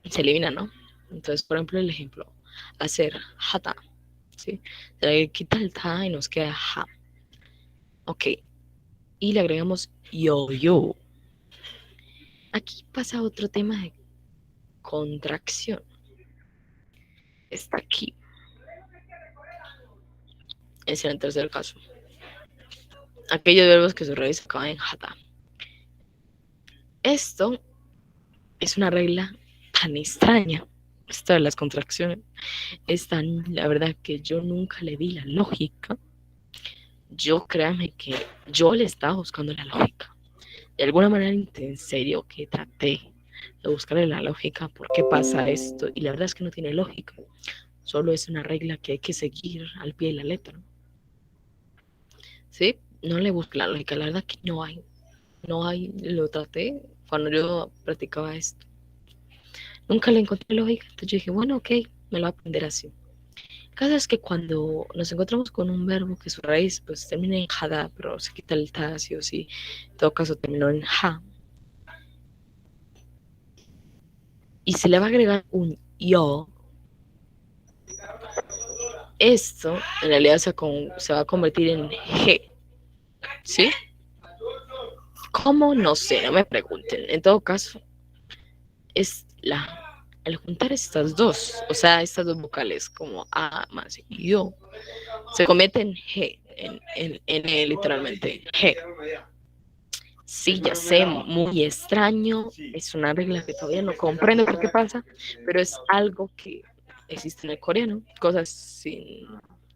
se elimina, ¿no? Entonces, por ejemplo, el ejemplo, hacer hata, ¿sí? Se le quita el ta y nos queda ha. Ok, y le agregamos yo. Aquí pasa otro tema de contracción. Está aquí. Es en el tercer caso. Aquellos verbos que su raíz acaba en hata. Esto es una regla tan extraña. Esto de las contracciones es tan, la verdad, que yo nunca le di la lógica. Yo créanme que yo le estaba buscando la lógica. De alguna manera, en serio, que traté de buscarle la lógica, por qué pasa esto. Y la verdad es que no tiene lógica. Solo es una regla que hay que seguir al pie de la letra. ¿Sí? No le busqué la lógica. La verdad que no hay. No hay. Lo traté cuando yo practicaba esto. Nunca le encontré lógica. Entonces yo dije, bueno, ok, me lo voy a aprender así. El caso es que cuando nos encontramos con un verbo que su raíz pues termina en jada, pero se quita el ta, sí o sí, en todo caso terminó en ja, y se le va a agregar un yo, esto en realidad se va a convertir en g, ¿sí? ¿Cómo? No sé, no me pregunten. En todo caso, al juntar estas dos, o sea, estas dos vocales como a más yo, se convierte en g, literalmente g. Sí, ya sé, muy extraño, es una regla que todavía no comprendo por qué pasa, pero es algo que existe en el coreano, cosas sin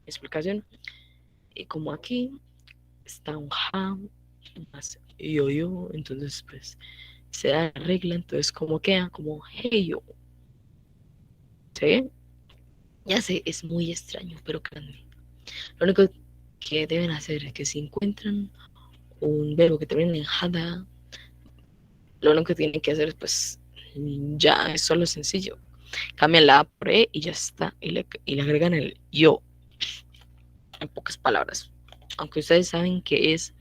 explicación. Y como aquí está un ha más yo, entonces pues se da la regla, entonces como queda como hey yo, ¿sí? Ya sé, es muy extraño, pero créanme. Lo único que deben hacer es que si encuentran un verbo que termine en hada, lo único que tienen que hacer es pues ya es solo sencillo. Cambian la A por E y ya está. Y le agregan el yo, en pocas palabras. Aunque ustedes saben que es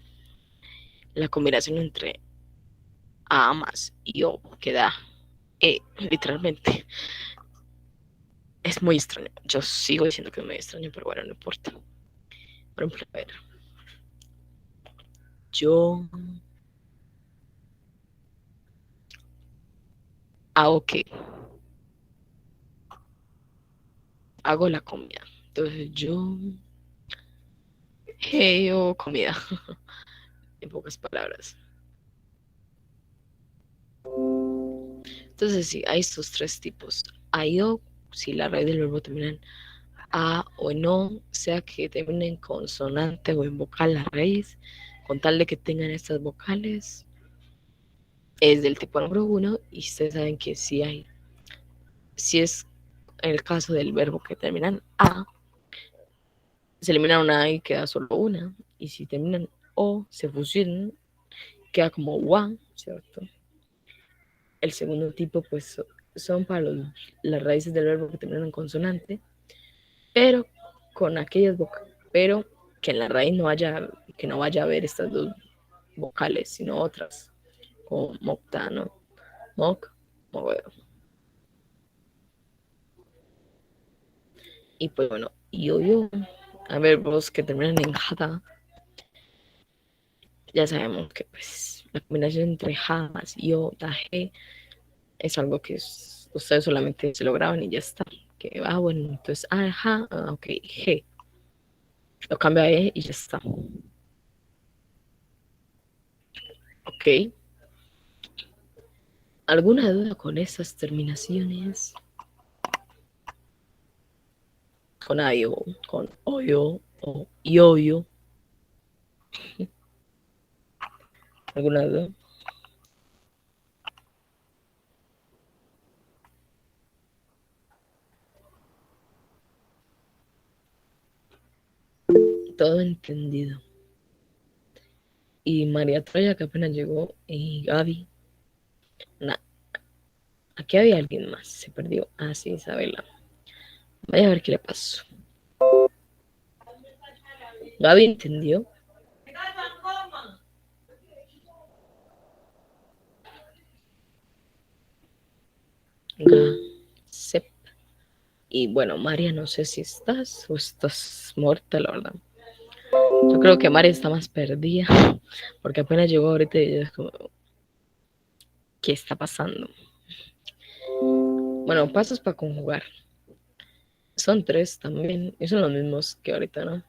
la combinación entre A más y O que da E, literalmente. Es muy extraño. Yo sigo diciendo que es muy extraño, pero bueno, no importa. Por ejemplo, a ver. Yo hago que hago la comida. Entonces yo yo comida. En pocas palabras. Entonces sí, hay estos tres tipos. Hay o, si la raíz del verbo termina en a o en o, sea que termine en consonante o en vocal la raíz, con tal de que tengan estas vocales, es del tipo número uno, y ustedes saben que si es el caso del verbo que termina en a, se elimina una y queda solo una, y si terminan o, se fusionan, queda como wa, ¿cierto? El segundo tipo, pues, son para las raíces del verbo que terminan en consonante, pero con aquellas vocales, pero que en la raíz que no vaya a haber estas dos vocales, sino otras, como moctano, moc. mogollón. Y pues bueno, yo, a ver, vos que terminan en jata, ya sabemos que pues la combinación entre ja más yo, da, je, es algo que ustedes solamente se lo graban y ya está. Que, bueno, entonces, ja, ok, G. Lo cambia a E y ya está. Ok. ¿Alguna duda con esas terminaciones? Con ayo, con oyo o yoyo. ¿Alguna duda? Todo entendido. Y María Troya, que apenas llegó, y Gaby. Nah, aquí había alguien más, se perdió. Ah, sí, Isabela. Vaya a ver qué le pasó. Gaby entendió. Sep. Y bueno, María, no sé si estás o estás muerta, la verdad. Yo creo que María está más perdida, porque apenas llegó ahorita y ella es como, ¿qué está pasando? Bueno, pasos para conjugar. Son 3 también, y son los mismos que ahorita, ¿no?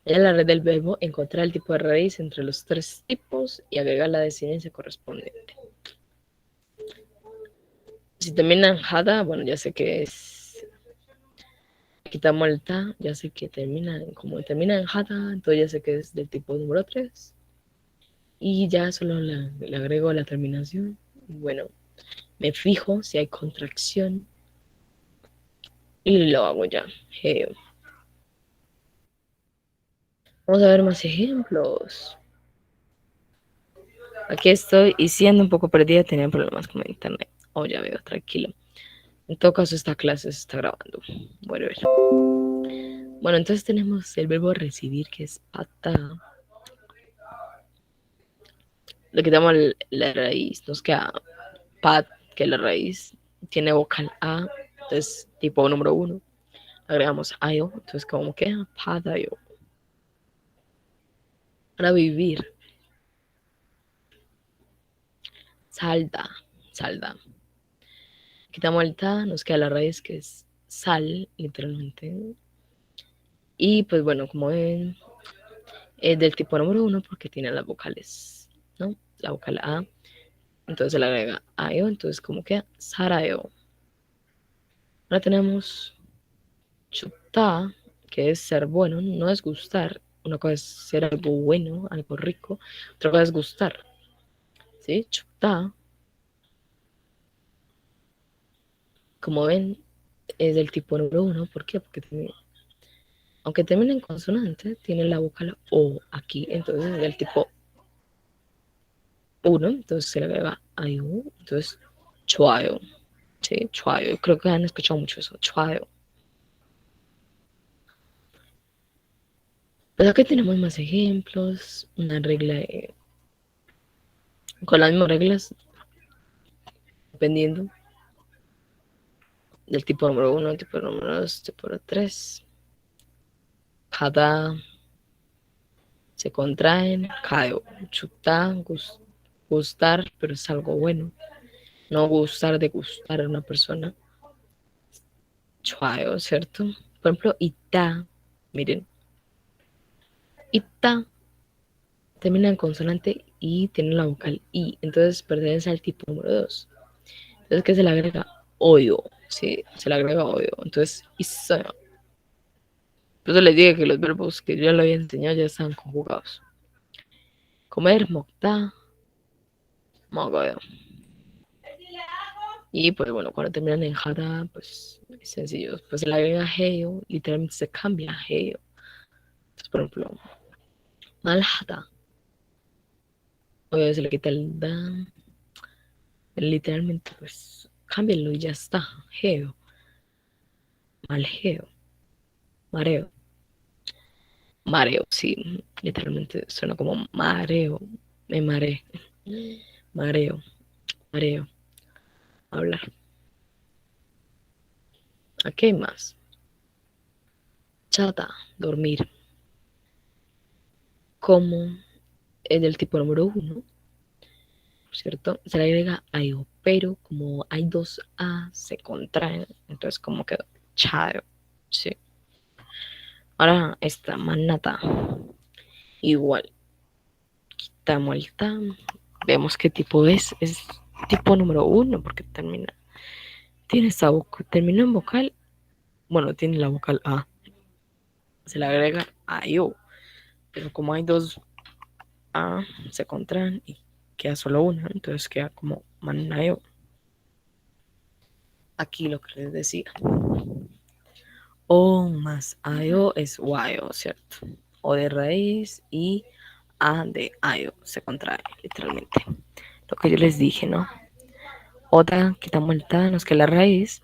En la red del verbo, encontrar el tipo de raíz entre los 3 tipos y agregar la desinencia correspondiente. Si termina en jada, bueno, ya sé que es. Quitamos el ta, ya sé que como termina en jada, entonces ya sé que es del tipo número 3. Y ya solo le agrego la terminación. Bueno, me fijo si hay contracción y lo hago ya. Vamos a ver más ejemplos. Aquí estoy y siendo un poco perdida, tenía problemas con mi internet. Oh, ya veo, tranquilo. En todo caso, esta clase se está grabando. Bueno, a ver. Bueno, entonces tenemos el verbo recibir, que es pata. Le quitamos la raíz, nos queda pat, que es la raíz. Tiene vocal A, entonces tipo número 1. Agregamos ayo, entonces como queda padayo. Para vivir, salda, salda. Quitamos el ta, nos queda la raíz que es sal, literalmente. Y pues bueno, como ven, es del tipo número 1 porque tiene las vocales, ¿no? La vocal A, entonces se le agrega ayo, entonces como queda sarayo. Ahora tenemos chupta, que es ser bueno, no es gustar. Una cosa es ser algo bueno, algo rico, otra cosa es gustar. ¿Sí? Chupta, como ven, es del tipo número 1. ¿Por qué? Porque aunque termina en consonante, tiene la vocal O aquí, entonces es del tipo 1, entonces se le agrega ayo, entonces chuayo. Sí, chuayo. Creo que han escuchado mucho eso, chuayo. Pues aquí tenemos más ejemplos, una regla con las mismas reglas, dependiendo del tipo número 1, tipo número 2, tipo número 3. Cada se contraen, cae, chutar, gustar, pero es algo bueno. No gustar de gustar a una persona. Chuayo, ¿cierto? Por ejemplo, ita, miren, ita termina en consonante y tiene la vocal I, entonces pertenece al tipo número 2. Entonces, ¿qué se le agrega? Oyo, sí, se le agrega oyo. Entonces, isa. Por eso les dije que los verbos que yo ya lo había enseñado ya están conjugados. Comer, mokta, mogoyo. Y pues bueno, cuando terminan en jada, pues es sencillo. Pues se le agrega heyo, literalmente se cambia a heyo. Entonces, por ejemplo, malhada. Obvio se le quita el da. Literalmente, pues cámbialo y ya está. Geo, mal geo, mareo. Mareo, sí, literalmente suena como mareo. Me mareé. Mareo, mareo. hablar. Aquí hay más. Chata, dormir. Como es del tipo número 1, ¿cierto? Se le agrega ayo, pero como hay dos A, se contraen, entonces como quedó chayo, ¿sí? Ahora esta manata, igual, quitamos el tam, vemos qué tipo es tipo número 1, porque tiene esta termina en vocal, bueno, tiene la vocal A, se le agrega ayo, pero como hay dos A, se contraen y queda solo una, entonces queda como manayo. Aquí lo que les decía. O más ayo es guayo, ¿cierto? O de raíz y A de ayo se contrae, literalmente. Lo que yo les dije, ¿no? Otra, quitamos el ta, nos queda la raíz.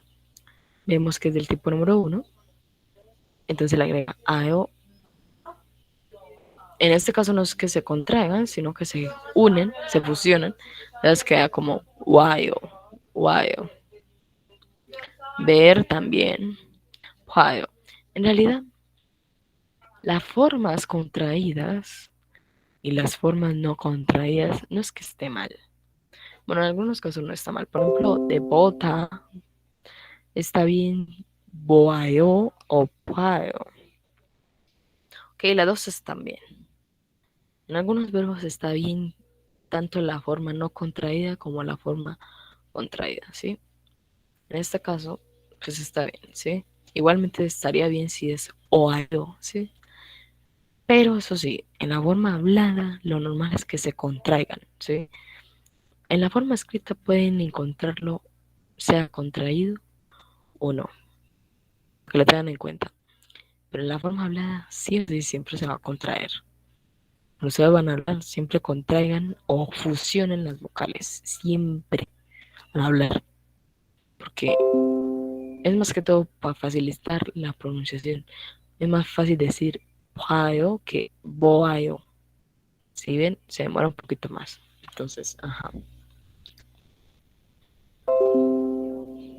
Vemos que es del tipo número 1. Entonces le agrega ayo. En este caso no es que se contraigan, sino que se unen, se fusionan. Entonces queda como guayo, guayo. Ver también, guayo. En realidad, las formas contraídas y las formas no contraídas no es que esté mal. Bueno, en algunos casos no está mal. Por ejemplo, de bota está bien boayo o payo. Ok, las dos están bien. En algunos verbos está bien tanto la forma no contraída como la forma contraída, ¿sí? En este caso, pues está bien, ¿sí? Igualmente estaría bien si es oayo, ¿sí? Pero eso sí, en la forma hablada lo normal es que se contraigan, ¿sí? En la forma escrita pueden encontrarlo sea contraído o no, que lo tengan en cuenta. Pero en la forma hablada siempre, siempre se va a contraer. Cuando ustedes van a hablar, siempre contraigan o fusionen las vocales, siempre van a hablar, porque es más que todo para facilitar la pronunciación. Es más fácil decir payo que boayo. Si ven, se demora un poquito más. Entonces, ajá.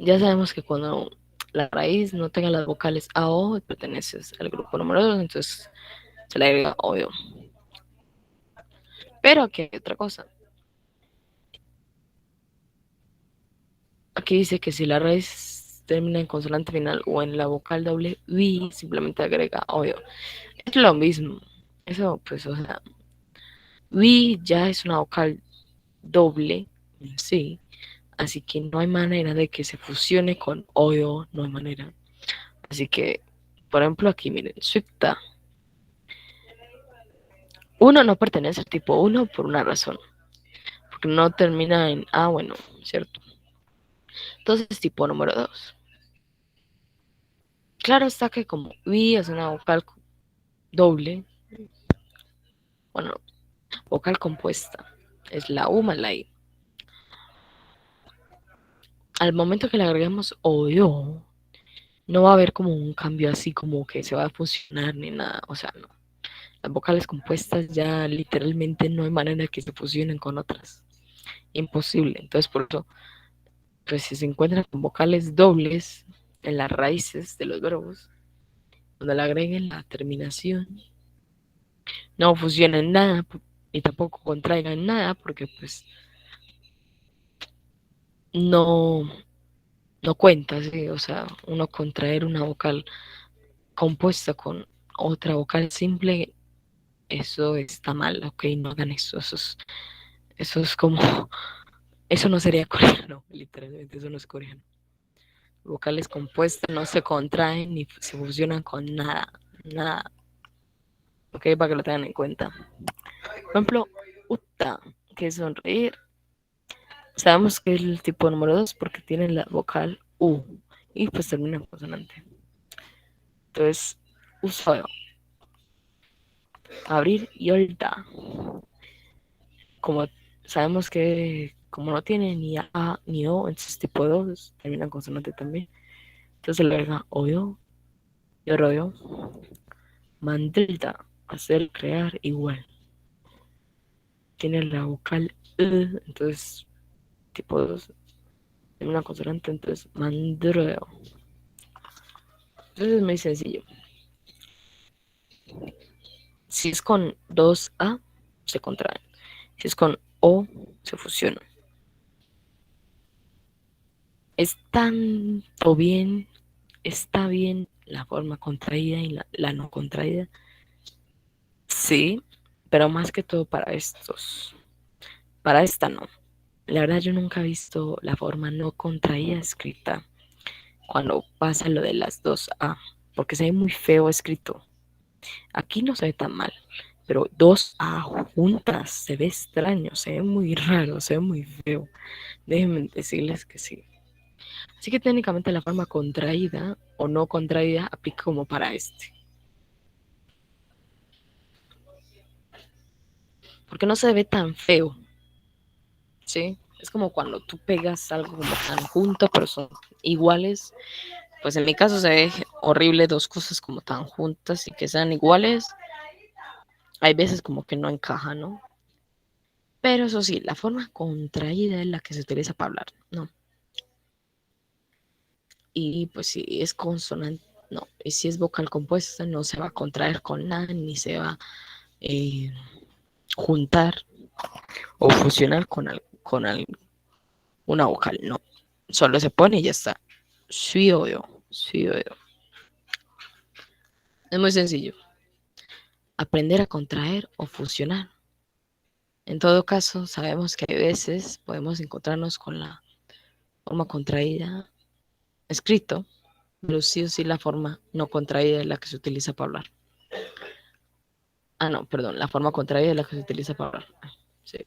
Ya sabemos que cuando la raíz no tenga las vocales A o perteneces al grupo número 2, entonces se le agrega obvio. Pero aquí hay otra cosa. Aquí dice que si la raíz termina en consonante final o en la vocal doble vi, simplemente agrega obvio. Es lo mismo. Eso, pues, o sea, vi ya es una vocal doble, sí. Así que no hay manera de que se fusione con obvio, no hay manera. Así que, por ejemplo, aquí miren, Swifta. Uno no pertenece al tipo uno por una razón. Porque no termina en A, bueno, ¿cierto? Entonces, tipo número 2. Claro está que como vi es una vocal doble, bueno, vocal compuesta, es la U más la I. Al momento que le agregamos o yo, no va a haber como un cambio así como que se va a fusionar ni nada, o sea, no. Las vocales compuestas ya literalmente no hay manera que se fusionen con otras. Imposible. Entonces, por eso, pues si se encuentran con vocales dobles en las raíces de los verbos, cuando le agreguen la terminación, no fusionen nada y tampoco contraigan nada porque pues no, no cuenta, ¿sí? O sea, uno contraer una vocal compuesta con otra vocal simple, eso está mal, ok, no hagan eso, eso es como, eso no sería coreano, literalmente, eso no es coreano. Vocales compuestas no se contraen ni se fusionan con nada, nada, ok, para que lo tengan en cuenta. Por ejemplo, uta, que es sonreír, sabemos que es el tipo número 2 porque tiene la vocal U y pues termina en consonante. Entonces, uso abrir y ahorita. Como sabemos que como no tiene ni A ni O, entonces tipo 2 termina en consonante también. Entonces le agrega oyo y rollo. Mandelta, hacer, crear, igual. Tiene la vocal E, entonces tipo 2 Una consonante, entonces mandreo. Entonces es muy sencillo. Si es con dos A, se contraen. Si es con O, se fusionan. Es tanto bien, está bien la forma contraída y la no contraída. Sí, pero más que todo para estos. Para esta no. La verdad yo nunca he visto la forma no contraída escrita cuando pasa lo de las dos A, porque se ve muy feo escrito. Aquí no se ve tan mal, pero dos A juntas se ve extraño, se ve muy raro, se ve muy feo. Déjenme decirles que sí. Así que técnicamente la forma contraída o no contraída aplica como para este. Porque no se ve tan feo, ¿sí? Es como cuando tú pegas algo como tan junto, pero son iguales. Pues en mi caso se ve horrible dos cosas como tan juntas y que sean iguales. Hay veces como que no encaja, ¿no? Pero eso sí, la forma contraída es la que se utiliza para hablar, ¿no? Y pues si es consonante, no. Y si es vocal compuesta, no se va a contraer con nada, ni se va a juntar o fusionar una vocal, no. Solo se pone y ya está. Sí o yo, sí o yo. Es muy sencillo. Aprender a contraer o fusionar. En todo caso, sabemos que a veces podemos encontrarnos con la forma contraída escrito, pero sí o sí la forma no contraída es la que se utiliza para hablar. Ah, no, perdón, la forma contraída es la que se utiliza para hablar. Sí.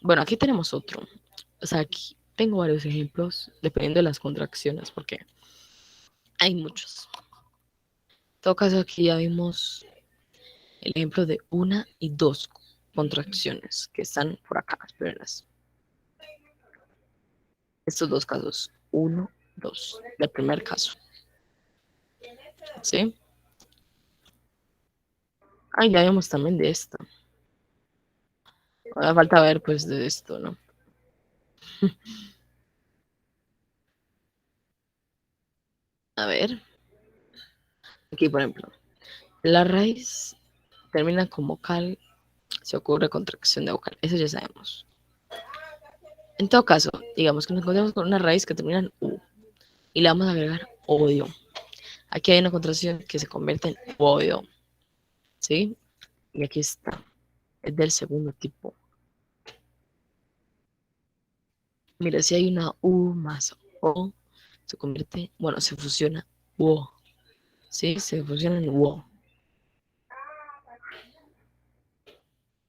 Bueno, aquí tenemos otro. O sea, aquí tengo varios ejemplos dependiendo de las contracciones, porque hay muchos. En todo caso, aquí ya vimos el ejemplo de una y dos contracciones que están por acá. Espérenlas. Estos dos casos, uno, dos. El primer caso, ¿sí? Ah, ya vimos también de esto. Ahora falta ver, pues, de esto, ¿no? A ver, aquí, por ejemplo, la raíz termina con vocal, se ocurre contracción de vocal. Eso ya sabemos. En todo caso, digamos que nos encontramos con una raíz que termina en U y le vamos a agregar odio. Aquí hay una contracción que se convierte en odio, ¿sí? Y aquí está, es del segundo tipo. Mira, si hay una U más O, se convierte, bueno, se fusiona UO, ¿sí? Se fusiona en UO.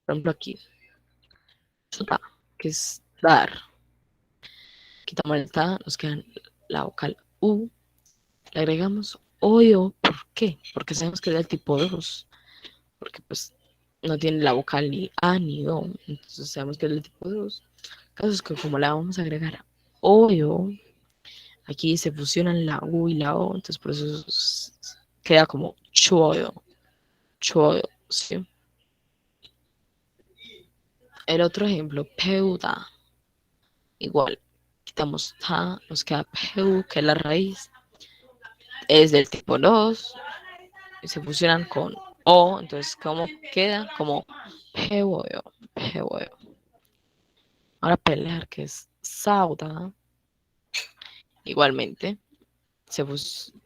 Por ejemplo, aquí, chuta, que es dar. Quitamos el ta, nos queda la vocal U, le agregamos odio. ¿Por qué? Porque sabemos que es del tipo 2, porque pues no tiene la vocal ni A ni O, entonces sabemos que es del tipo 2. Caso es que como la vamos a agregar odio, aquí se fusionan la U y la O, entonces por eso queda como choyo, choyo, ¿sí? El otro ejemplo, peuda, igual, quitamos ta, nos queda peu, que es la raíz, es del tipo 2, y se fusionan con O, entonces como queda como peuyo, peuyo. Ahora pelear, que es sauda, igualmente,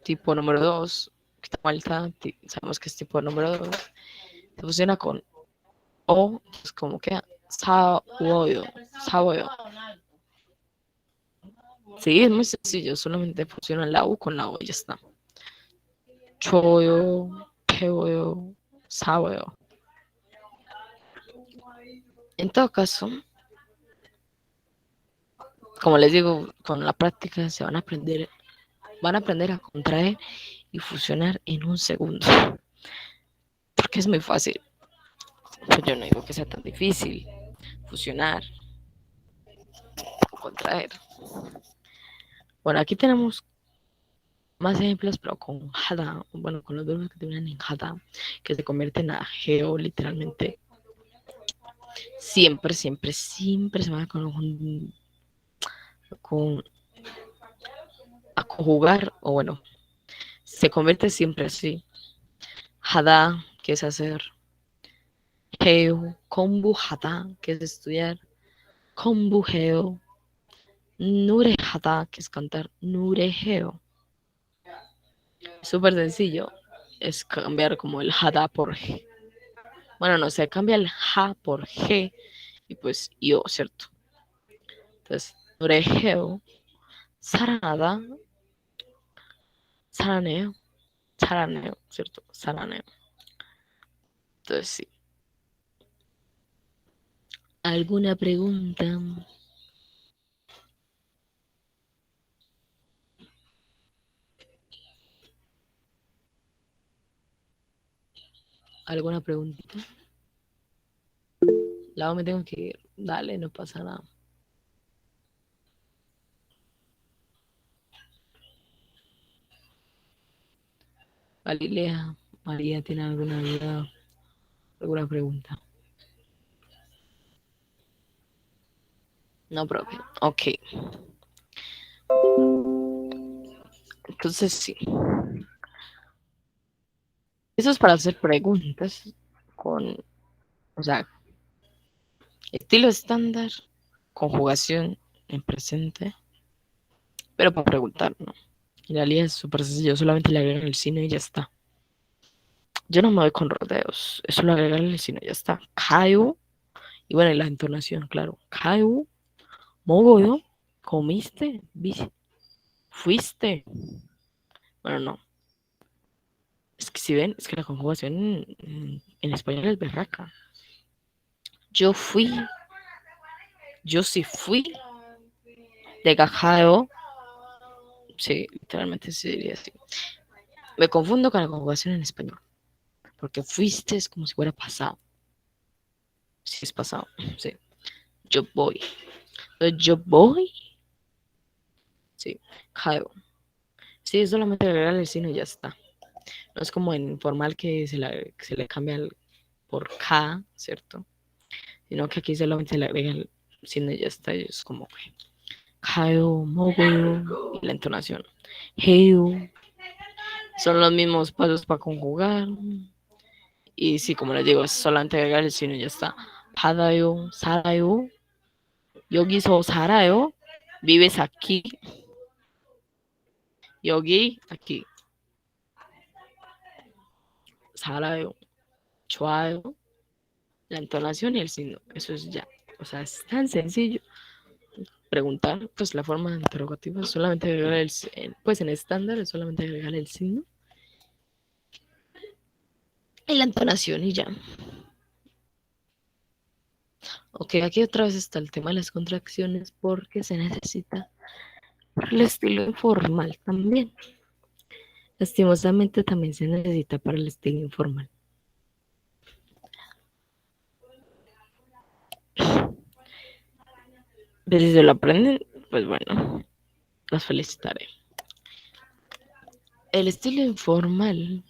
tipo número 2, quitamos el ta, sabemos que es tipo número 2, se fusiona con O, entonces como queda saboyo, saboyo. Sí, es muy sencillo, solamente funciona la U con la O y ya está. Choyo, peoyo, saboyo. En todo caso, como les digo, con la práctica se van a aprender a contraer y fusionar en un segundo, porque es muy fácil. Pues yo no digo que sea tan difícil fusionar o contraer. Bueno, aquí tenemos más ejemplos, pero con hada, bueno, con los verbos que terminan en hada, que se convierten a geo literalmente. Siempre, siempre, siempre se va con, a conjugar, o bueno, se convierte siempre así. Hada, que es hacer. Heo, kombu hada, que es estudiar. Kombu heo. Nure hada, que es cantar. Nure heo. Súper sencillo. Es cambiar como el hada por G. Bueno, no sé, cambia el ja por G y pues yo, ¿cierto? Entonces, nure heo. Sarada. Saraneo. Saraneo, ¿cierto? Saraneo. Entonces, sí. ¿Alguna pregunta? ¿Alguna preguntita? Luego me tengo que ir. Dale, no pasa nada. Galilea, María, ¿tiene alguna duda? ¿Alguna pregunta? No, profe. Ok. Entonces, sí. Eso es para hacer preguntas con, o sea, estilo estándar, conjugación en presente, pero para preguntar, ¿no? En realidad es súper sencillo, solamente le agregan el signo y ya está. Yo no me voy con rodeos, eso lo agregan el signo y ya está. Caio, y bueno, y la entonación, claro. Caio, mogoyo, comiste, fuiste. Bueno, no. Es que si ven, es que la conjugación en español es berraca. Yo fui, yo sí fui de Gajao. Sí, literalmente se diría así. Me confundo con la conjugación en español, porque fuiste es como si fuera pasado. Sí, es pasado. Sí. Yo voy. Entonces, yo voy. Sí. Jao. Sí, es solamente agregar el signo y ya está. No es como en informal que se le cambia por K, ¿cierto? Sino que aquí solamente se le agrega el signo y ya está. Y es como que Jao, Mogo y la entonación. Heu. Son los mismos pasos para conjugar. Y sí, como les digo, es solamente agregar el signo y ya está. Padayo, Sarayo, 여기서 살아요. Vives aquí. 여기, aquí. 살아요. 좋아요. La entonación y el signo. Eso es ya. O sea, es tan sencillo. Preguntar, pues la forma interrogativa es solamente agregar pues en estándar es solamente agregar el signo y la entonación y ya. Ok, aquí otra vez está el tema de las contracciones porque se necesita el estilo informal también. Lastimosamente también se necesita para el estilo informal. Pero si se lo aprenden, pues bueno, los felicitaré. El estilo informal,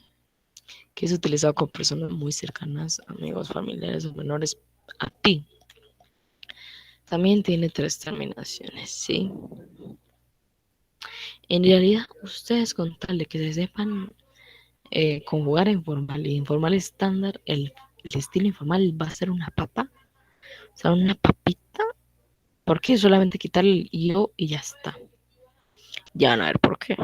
que es utilizado con personas muy cercanas, amigos, familiares o menores a ti, también tiene tres terminaciones, ¿sí? En realidad, ustedes con tal de que se sepan conjugar informal y informal estándar, el estilo informal va a ser una papa, o sea, una papita, porque solamente quitar el yo y ya está. Ya van a ver por qué.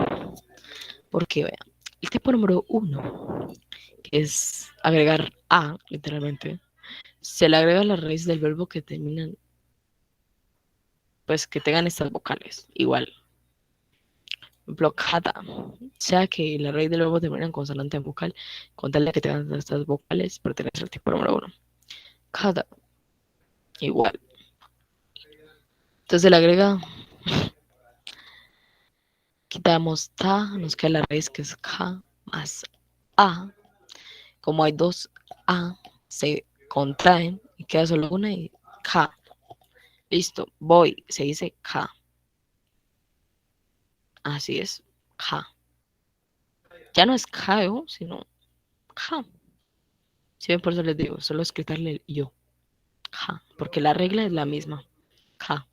Porque, vean, el tipo número uno, que es agregar a, literalmente, se le agrega la raíz del verbo que terminan, pues que tengan estas vocales, igual. Blockada, sea que la raíz del verbo termina en consonante vocal, con tal de que tengan estas vocales, pertenece al tipo número uno. Cada, igual. Entonces se le agrega, quitamos ta, nos queda la raíz que es k más a. Como hay dos a, se contraen y queda solo una y k. Listo, voy, se dice K. Así es, K. Ya no es K, sino K. Si ven, por eso les digo, solo es quitarle el yo. Ja, porque la regla es la misma. Ja.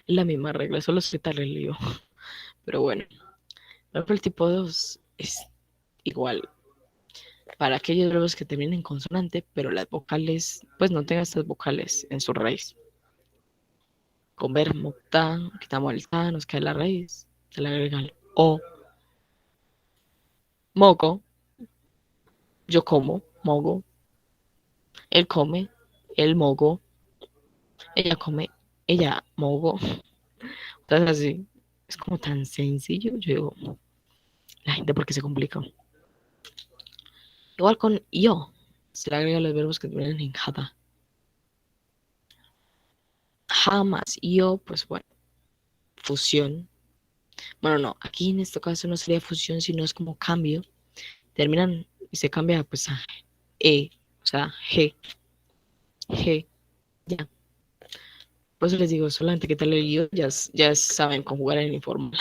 Es la misma regla, solo se tal el lío. Pero bueno, el tipo 2 es igual para aquellos verbos que terminen en consonante, pero las vocales, pues no tengan estas vocales en su raíz. Con ver, mocta, quitamos el ta, nos queda la raíz, se le agrega el o. Moco, yo como, mogo. Él come, él mogo. Ella come, ella mogo. Entonces así, es como tan sencillo. Yo digo, la gente porque se complica. Igual con yo, se le agrega los verbos que terminan en jada. Jamás, yo, pues bueno, fusión. Bueno, no, aquí en este caso no sería fusión, sino es como cambio. Terminan y se cambia pues a e, o sea, g, g, ya. Por eso les digo, solamente que tal el yo, ya saben conjugar en informal.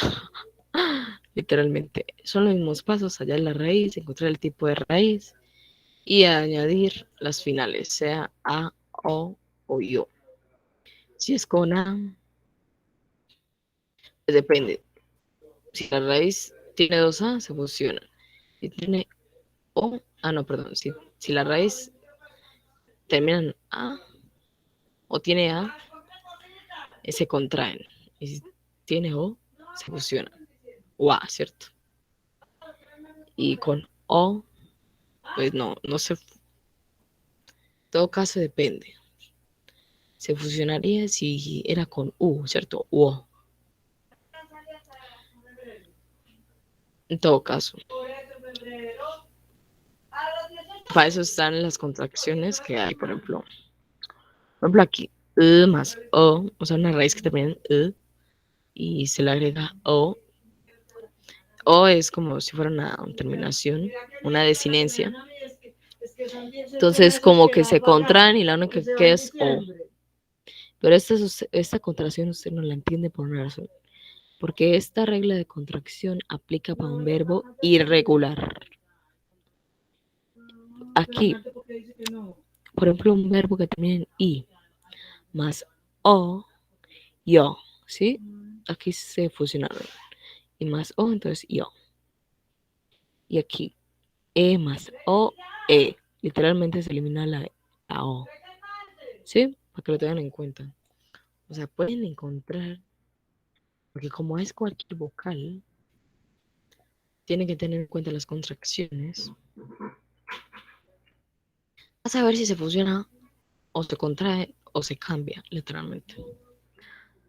Literalmente, son los mismos pasos, hallar la raíz, encontrar el tipo de raíz y añadir las finales, sea a, o yo. Si es con a, pues depende. Si la raíz tiene dos a, se fusionan. Si tiene o, no, perdón, si la raíz termina en a o tiene a, se contraen. Y si tiene o, se fusionan. O a, ¿cierto? Y con o, pues no se. En todo caso depende. Se fusionaría si era con u, ¿cierto? O. En todo caso. Para eso están las contracciones que hay, por ejemplo aquí, más o sea, una raíz que termina en y se le agrega o. O es como si fuera una terminación, una desinencia. Entonces, como que se contraen y la única que queda es o. Pero esta contracción usted no la entiende por una razón. Porque esta regla de contracción aplica para un verbo irregular. Aquí, por ejemplo, un verbo que termina en i más o, yo, ¿sí? Aquí se fusionaron. Y más o, entonces yo. Y aquí, e más o, e. Literalmente se elimina la o. ¿Sí? Para que lo tengan en cuenta. O sea, pueden encontrar, porque como es cualquier vocal, tienen que tener en cuenta las contracciones. A saber si se fusiona o se contrae o se cambia, literalmente.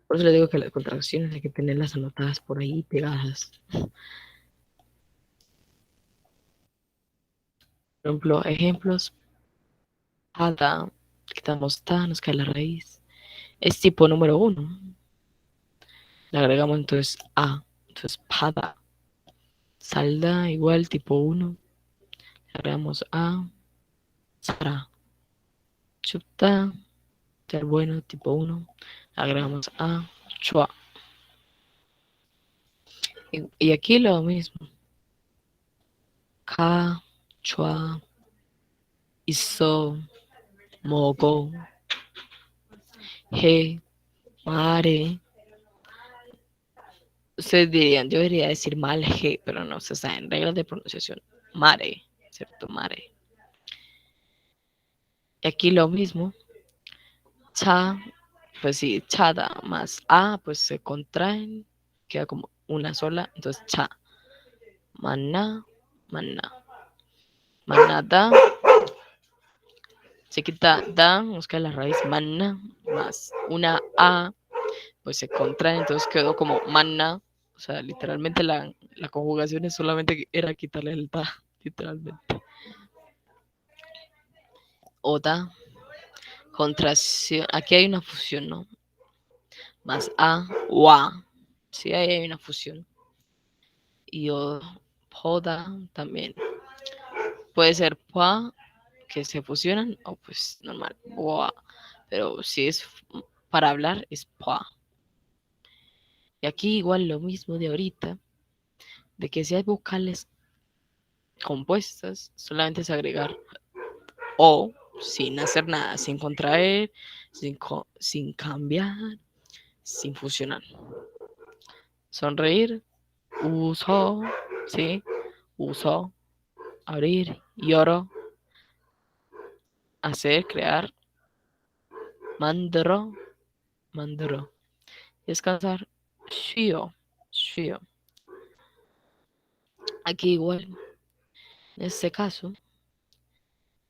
Por eso les digo que las contracciones hay que tenerlas anotadas por ahí, pegadas. Por ejemplo, ejemplos. Hada, quitamos ta, nos cae la raíz. Es tipo número 1. Le agregamos entonces a. Entonces, pada. Salda, igual, tipo 1. Le agregamos a. Sara. Chuta. Ser bueno, tipo 1. Le agregamos a. Chua. Y aquí lo mismo. Ka, chua, iso, mogo, he, mare. Ustedes dirían, yo debería decir mal G, pero no, se está en reglas de pronunciación. Mare, ¿cierto? Mare. Y aquí lo mismo. Cha, pues sí, chada más a, pues se contraen, queda como una sola, entonces cha. Maná, maná. Manada, se quita da, nos queda la raíz maná, más una a, pues se contrae, entonces quedó como maná. O sea, literalmente la conjugación es solamente era quitarle el da, literalmente. Oda, contracción, aquí hay una fusión, ¿no? Más a, wa, sí, ahí hay una fusión. Y poda también. Puede ser pa, que se fusionan, o pues normal, wa. Pero si es para hablar, es pa. Y aquí igual lo mismo de ahorita, de que si hay vocales compuestas, solamente es agregar o sin hacer nada, sin contraer, sin cambiar, sin fusionar. Sonreír, uso, ¿sí? Uso, abrir, lloro, hacer, crear, mandro, mandro. Descansar, shio, shio. Aquí igual, en este caso,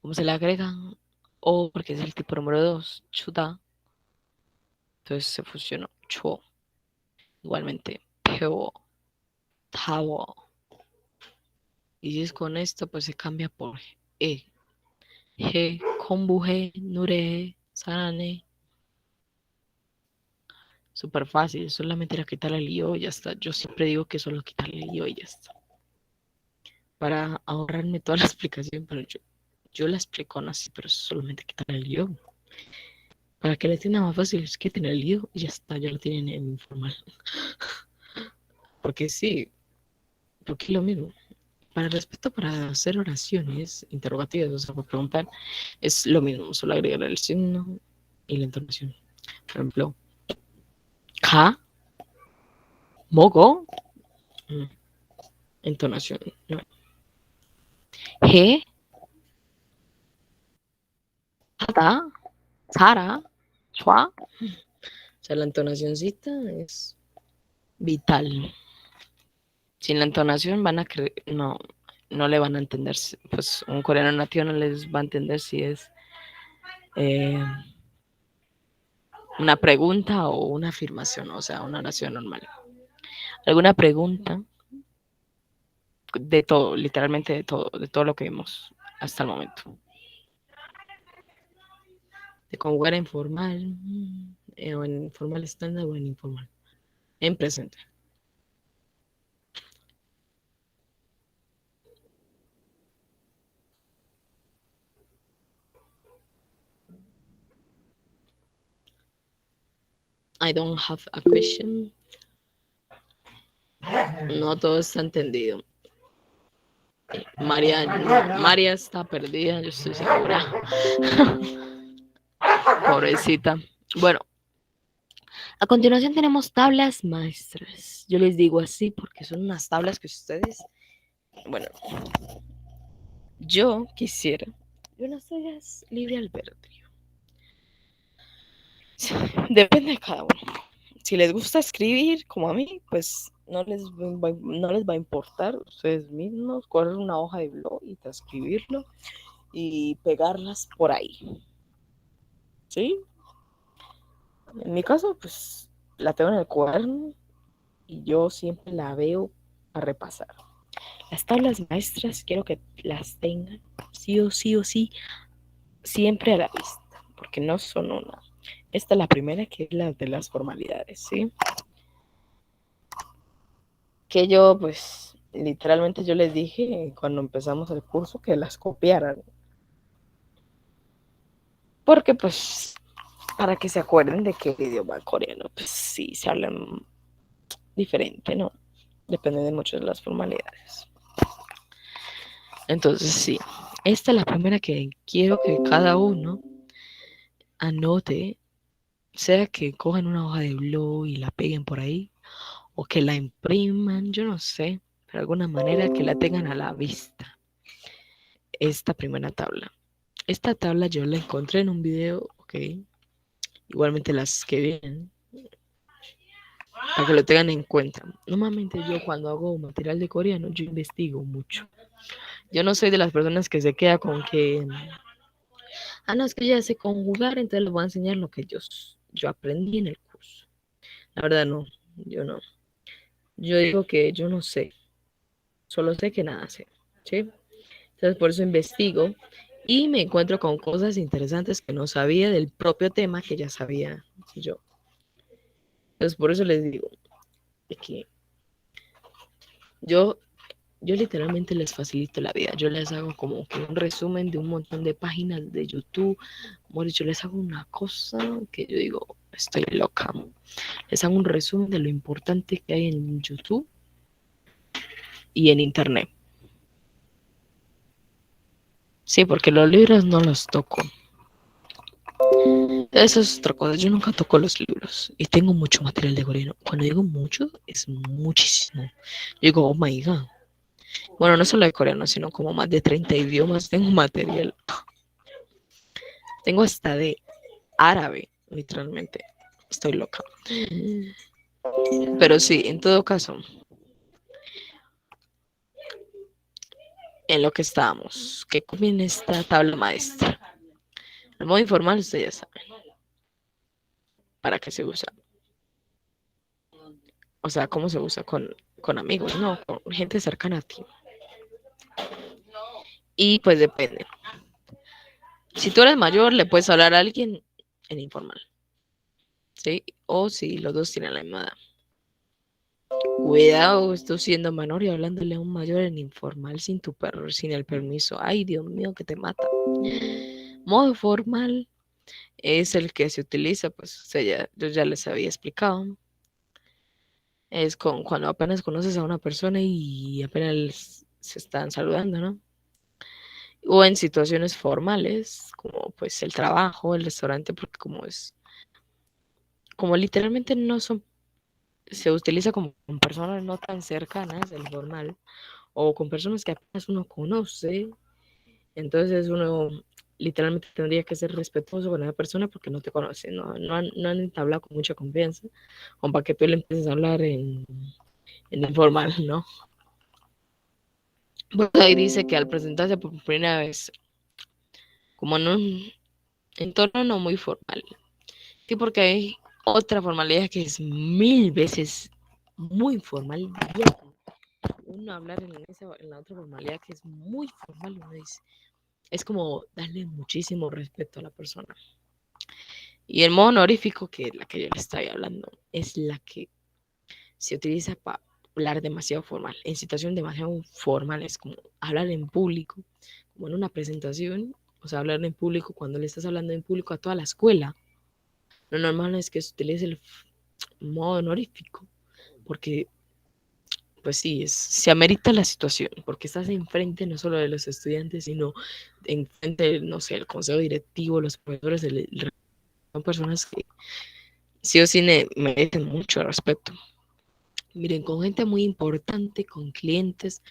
como se le agregan o porque es el tipo número 2, chuda, entonces se fusionó, chuo. Igualmente, peo, tao. Y si es con esto, pues se cambia por e. He, kombuje, nure, sarane. Súper fácil, solamente era quitarle el lío y ya está. Yo siempre digo que solo quitarle el lío y ya está. Para ahorrarme toda la explicación, pero yo la explico así, pero solamente quitarle el lío. Para que le tenga más fácil es que tener el lío y ya está, ya lo tienen en informal. Porque sí, porque es lo mismo. Para el respeto, para hacer oraciones interrogativas, o sea, para preguntar, es lo mismo, solo agregar el signo y la entonación. Por ejemplo, ka, mogo, entonación, ¿no? He, hada, sara, chua. O sea, la entonacióncita es vital. Sin la entonación van a creer, no le van a entender, pues un coreano nativo no les va a entender si es una pregunta o una afirmación, o sea, una oración normal. ¿Alguna pregunta? De todo, literalmente de todo lo que vimos hasta el momento. De conjugar en formal, o en formal estándar o en informal. En presente. I don't have a question. No todo está entendido. María está perdida, yo estoy segura. Pobrecita. Bueno, a continuación tenemos tablas maestras. Yo les digo así porque son unas tablas que ustedes, bueno, yo quisiera. Yo no soy libre albedrío. Depende de cada uno. Si les gusta escribir, como a mí, pues no les va a importar ustedes mismos coger una hoja de blog y transcribirlo y pegarlas por ahí. ¿Sí? En mi caso, pues la tengo en el cuaderno y yo siempre la veo a repasar. Las tablas maestras quiero que las tengan sí o sí, siempre a la vista, porque no son una. Esta es la primera, que es la de las formalidades, ¿sí? Que yo, pues, literalmente yo les dije cuando empezamos el curso que las copiaran. Porque, pues, para que se acuerden de que el idioma coreano, pues sí, se hablan diferente, ¿no? Depende de mucho de las formalidades. Entonces, sí, esta es la primera que quiero que cada uno anote, sea que cojan una hoja de blog y la peguen por ahí, o que la impriman, yo no sé, de alguna manera que la tengan a la vista. Esta primera tabla. Esta tabla yo la encontré en un video, ok. Igualmente las que vienen, para que lo tengan en cuenta. Normalmente yo cuando hago material de coreano, yo investigo mucho. Yo no soy de las personas que se queda con que, no, es que ya sé conjugar, entonces les voy a enseñar lo que yo aprendí en el curso. La verdad no, yo no. Yo digo que yo no sé, solo sé que nada sé, ¿sí? Entonces por eso investigo y me encuentro con cosas interesantes que no sabía del propio tema que ya sabía yo. Entonces por eso les digo que yo literalmente les facilito la vida. Yo les hago como que un resumen de un montón de páginas de YouTube. Bueno, yo les hago una cosa que yo digo, estoy loca. Les hago un resumen de lo importante que hay en YouTube y en Internet. Sí, porque los libros no los toco. Eso es otra cosa. Yo nunca toco los libros y tengo mucho material de coreano. Cuando digo mucho, es muchísimo. Yo digo, oh my god. Bueno, no solo de coreano, sino como más de 30 idiomas tengo material. Tengo hasta de árabe, literalmente. Estoy loca. Pero sí, en todo caso, en lo que estábamos, que conviene esta tabla maestra. El modo informal, usted ya sabe para qué se usa. O sea, cómo se usa con amigos, no, con gente cercana a ti. Y pues depende. Si tú eres mayor, le puedes hablar a alguien en informal, ¿sí? O si los dos tienen la misma edad. Cuidado, estoy siendo menor y hablándole a un mayor en informal sin el permiso. Ay, Dios mío, que te mata. Modo formal es el que se utiliza, pues, o sea, yo ya les había explicado. Es cuando apenas conoces a una persona y apenas se están saludando, ¿no? O en situaciones formales, como pues el trabajo, el restaurante, porque como literalmente no son, se utiliza como con personas no tan cercanas, el formal, o con personas que apenas uno conoce, entonces uno literalmente tendría que ser respetuoso con esa persona porque no te conoce, no han entablado con mucha confianza, o para que tú le empieces a hablar en informal, ¿no? Pues ahí dice que al presentarse por primera vez, como en un entorno no muy formal, sí, porque hay otra formalidad que es 1000 veces muy formal. Uno hablar en la otra formalidad que es muy formal, uno dice, es como darle muchísimo respeto a la persona. Y el modo honorífico, que es la que yo le estoy hablando, es la que se utiliza para hablar demasiado formal, en situaciones demasiado formales, como hablar en público, como en una presentación, o sea, hablar en público cuando le estás hablando en público a toda la escuela. Lo normal es que se utilice el modo honorífico, porque pues sí, se amerita la situación, porque estás enfrente no solo de los estudiantes, sino enfrente, no sé, el consejo directivo, los profesores, son personas que sí o sí merecen mucho respeto. Miren, con gente muy importante, con clientes,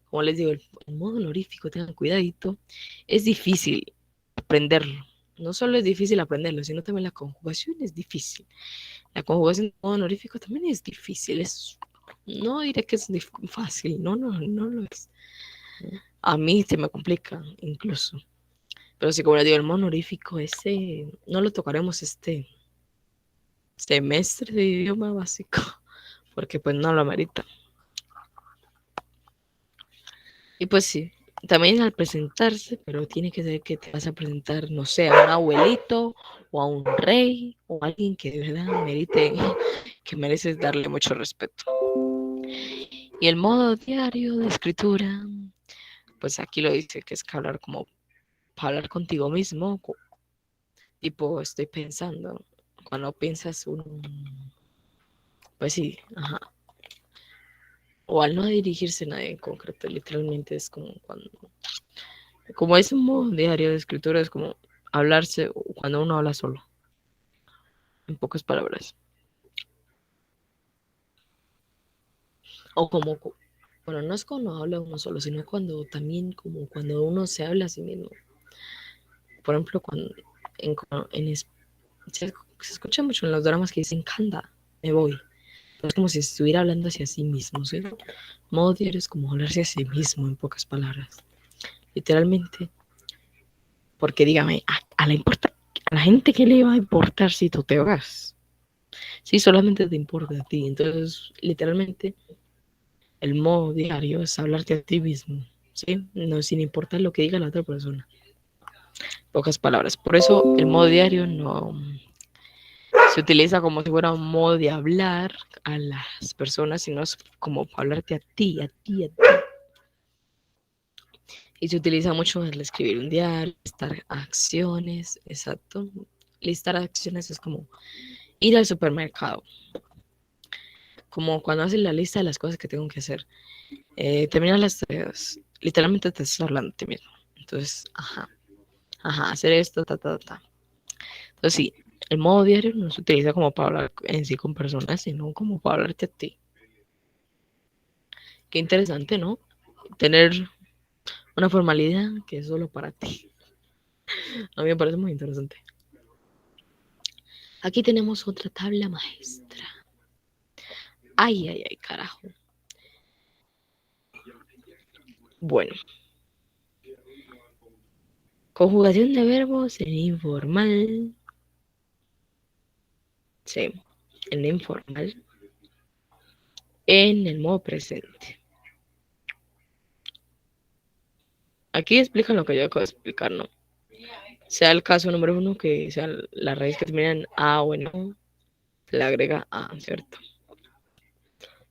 como les digo, el modo honorífico, tengan cuidadito, es difícil aprenderlo. No solo es difícil aprenderlo, sino también la conjugación es difícil. La conjugación de modo honorífico también es difícil. No diré que es fácil, no lo es. A mí se me complica incluso. Pero sí, como les digo, el modo honorífico ese no lo tocaremos este semestre de idioma básico, porque pues no lo amerita. Y pues sí, también al presentarse, pero tiene que ser que te vas a presentar, no sé, a un abuelito o a un rey o a alguien que de verdad merite, que mereces darle mucho respeto. Y el modo diario de escritura, pues aquí lo dice que es que hablar como para hablar contigo mismo, tipo estoy pensando, cuando piensas pues sí, ajá. O al no dirigirse a nadie en concreto, literalmente es como es un modo diario de escritura, es como hablarse cuando uno habla solo, en pocas palabras. O bueno, no es cuando habla uno solo, sino cuando también, como cuando uno se habla a sí mismo. Por ejemplo, cuando se escucha mucho en los dramas que dicen, Kanda, me voy. Es como si estuviera hablando hacia sí mismo, ¿sí? Modo diario es como hablarse a sí mismo, en pocas palabras. Literalmente, porque dígame, a la gente que le va a importar si tú te vas. Sí, solamente te importa a ti. Entonces, literalmente, el modo diario es hablarte a ti mismo, ¿sí? No sin importar lo que diga la otra persona. Pocas palabras. Por eso el modo diario no se utiliza como si fuera un modo de hablar a las personas, sino es como hablarte a ti, a ti, a ti. Y se utiliza mucho el escribir un diario, listar acciones, exacto. Listar acciones es como ir al supermercado, como cuando haces la lista de las cosas que tengo que hacer. Terminar las tareas, literalmente te estás hablando a ti mismo. Entonces, hacer esto, ta. Entonces sí, El modo diario no se utiliza como para hablar en sí con personas, sino como para hablarte a ti. Qué interesante, ¿no? Tener una formalidad que es solo para ti. A mí me parece muy interesante. Aquí tenemos otra tabla maestra. Ay, ay, ay, carajo. Bueno. Conjugación de verbos en informal. Sí, en informal. En el modo presente. Aquí explican lo que yo acabo de explicar, ¿no? Sea el caso número 1, que sea la raíz que termina en A o en O, se le agrega A, ¿cierto?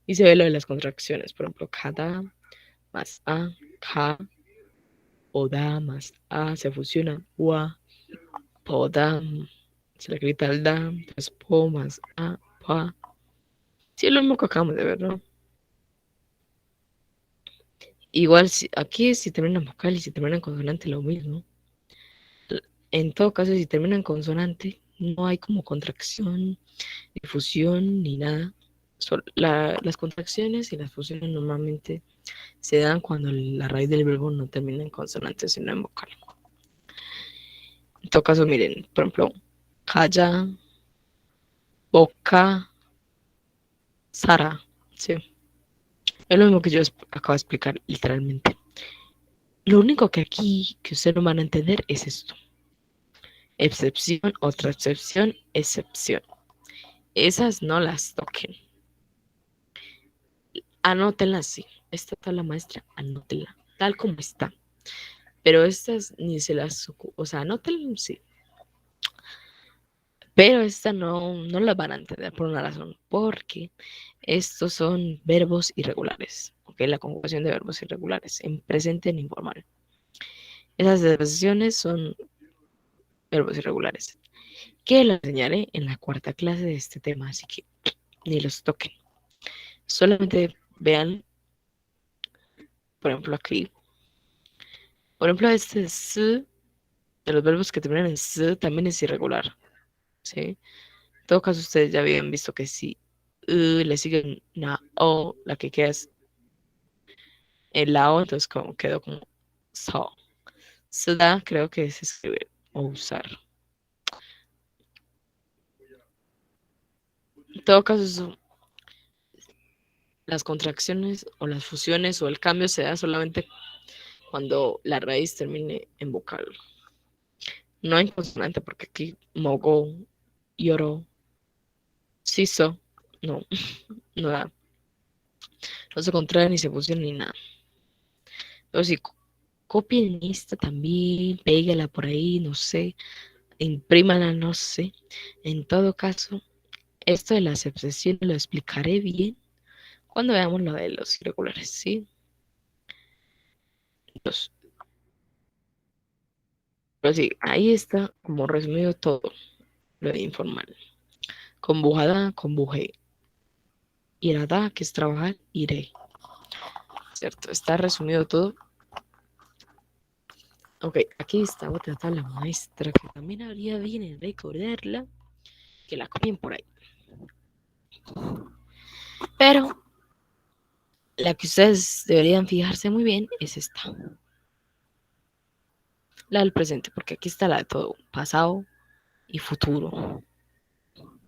Y se ve lo de las contracciones, por ejemplo, cada más A, K, o da más A, se fusiona, UA, poda, se le grita al da, pues po más A, pa. Sí, es lo mismo que acabamos de ver, ¿no? Igual, aquí si termina en vocal y si termina en consonante, lo mismo. En todo caso, si termina en consonante, no hay como contracción, ni fusión, ni nada. Las contracciones y las fusiones normalmente se dan cuando la raíz del verbo no termina en consonante, sino en vocal. En todo caso, miren, por ejemplo, calla, boca, Sara, sí. Es lo mismo que yo acabo de explicar literalmente. Lo único que aquí que ustedes no van a entender es esto. Excepción, otra excepción, excepción. Esas no las toquen. Anótenlas, sí. Esta tabla maestra, anótenla, tal como está. Pero estas ni se las... O sea, anótenlas, sí. Pero estas no las van a entender por una razón. Porque estos son verbos irregulares. ¿Ok? La conjugación de verbos irregulares en presente en informal. Esas expresiones son verbos irregulares. Que lo enseñaré en la cuarta clase de este tema. Así que ni los toquen. Solamente vean, por ejemplo, aquí. Por ejemplo, este s de los verbos que terminan en s también es irregular. ¿Sí? En todo caso, ustedes ya habían visto que si le siguen una o, la que queda es en la o, entonces como quedó como so. Suda creo que es escribir o usar. En todo caso, las contracciones o las fusiones o el cambio se da solamente cuando la raíz termine en vocal. No en consonante, porque aquí mogo, lloro, siso, no, no da. No se contrae ni se fusiona ni nada. Pero si copien esta también, pégala por ahí, no sé, imprímala, no sé. En todo caso, esto de las excepciones lo explicaré bien cuando veamos lo de los irregulares, ¿sí? Los- pero sí, ahí está como resumido todo lo de informal. Conbujada, conbujé. Irada, que es trabajar, iré. ¿Cierto? Está resumido todo. Ok, aquí está otra tabla maestra que también habría bien en recordarla, que la copien por ahí. Pero la que ustedes deberían fijarse muy bien es esta. La del presente, porque aquí está la de todo, pasado y futuro.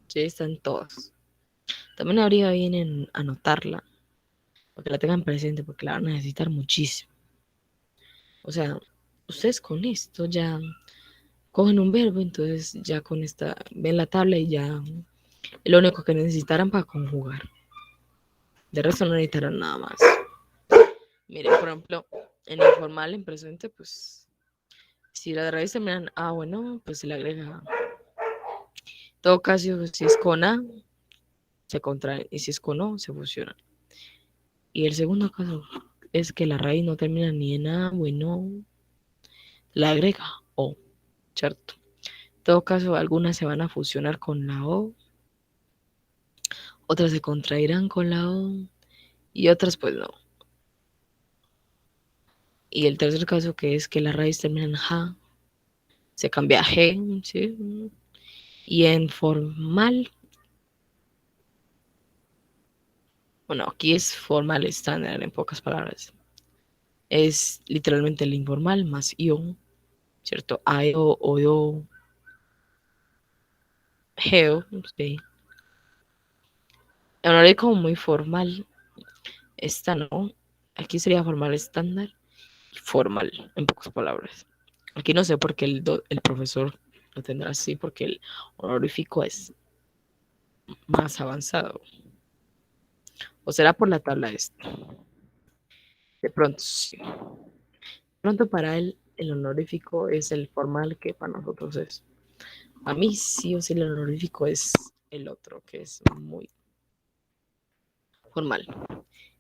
Sí, están todas. También habría bien en anotarla, para que la tengan presente, porque la van a necesitar muchísimo. O sea, ustedes con esto ya cogen un verbo, entonces ya con esta ven la tabla y ya es lo único que necesitarán para conjugar. De resto no necesitarán nada más. Miren, por ejemplo, en informal, en presente, pues si la raíz terminan A, bueno, pues se le agrega. En todo caso, si es con A, se contrae, y si es con O, se fusiona. Y el segundo caso es que la raíz no termina ni en A, bueno, la agrega O, ¿cierto? En todo caso, algunas se van a fusionar con la O, otras se contraerán con la O y otras pues no. Y el tercer caso que es que la raíz termina en ja, se cambia a G, ¿sí? Y en formal, bueno, aquí es formal estándar en pocas palabras. Es literalmente el informal más io, ¿cierto? Ayo, oyo, geo, sí. En horario como muy formal, esta no. Aquí sería formal estándar, formal, en pocas palabras. Aquí no sé por qué el profesor lo tendrá así, porque el honorífico es más avanzado. O será por la tabla esta. De pronto, sí. De pronto para él el honorífico es el formal que para nosotros es. A mí sí o sí el honorífico es el otro, que es muy formal.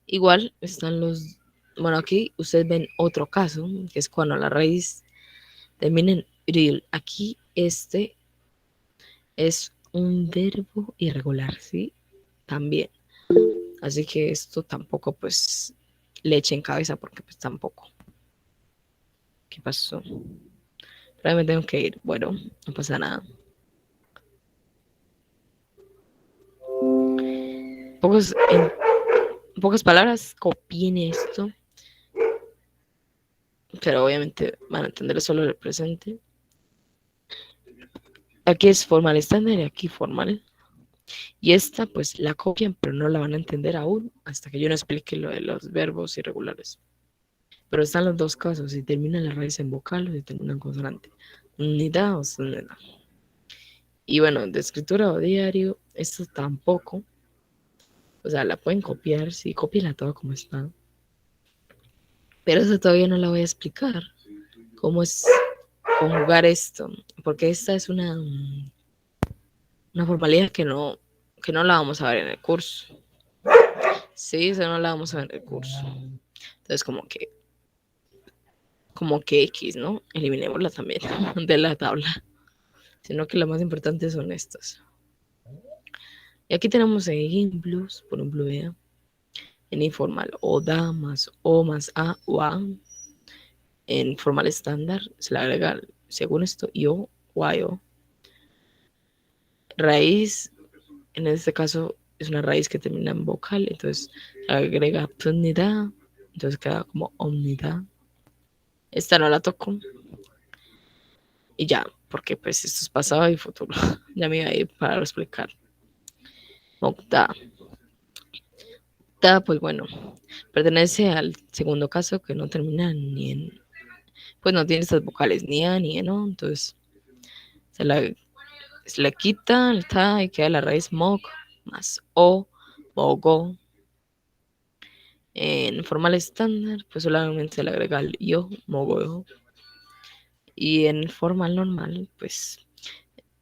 Igual están los... Bueno, aquí ustedes ven otro caso, que es cuando la raíz termina en ril. Aquí este es un verbo irregular, ¿sí? También. Así que esto tampoco, pues, le eche en cabeza porque pues tampoco. ¿Qué pasó? Pero me tengo que ir. Bueno, no pasa nada. En pocas palabras, copien esto. Pero obviamente van a entender solo el presente. Aquí es formal estándar y aquí formal. Y esta pues la copian, pero no la van a entender aún hasta que yo no explique lo de los verbos irregulares. Pero están los dos casos, si termina la raíz en vocal o si termina en consonante. Unidad o sonidad. Y bueno, de escritura o diario, esto tampoco. O sea, la pueden copiar, sí, cópiala toda como está. Pero eso todavía no la voy a explicar. Cómo es conjugar esto. Porque esta es una formalidad que no la vamos a ver en el curso. Sí, eso no la vamos a ver en el curso. Entonces, como que X, ¿no? Eliminémosla también de la tabla. Sino que lo más importante son estas. Y aquí tenemos ejemplos, por ejemplo, vean, en informal, o da más o más a o a. En formal estándar se le agrega, según esto, yo o a yo. Raíz, en este caso, es una raíz que termina en vocal, entonces agrega pnida, entonces queda como omnida. Esta no la toco. Y ya, porque pues esto es pasado y futuro. Ya me iba a ir para explicar. Octa. Octa, pues bueno, pertenece al segundo caso que no termina ni en, pues no tiene estas vocales ni a ni en o, entonces se la, se le quita el ta y queda la raíz mog más o, mogo. En formal estándar, pues solamente se le agrega el yo, mogo. Y en formal normal, pues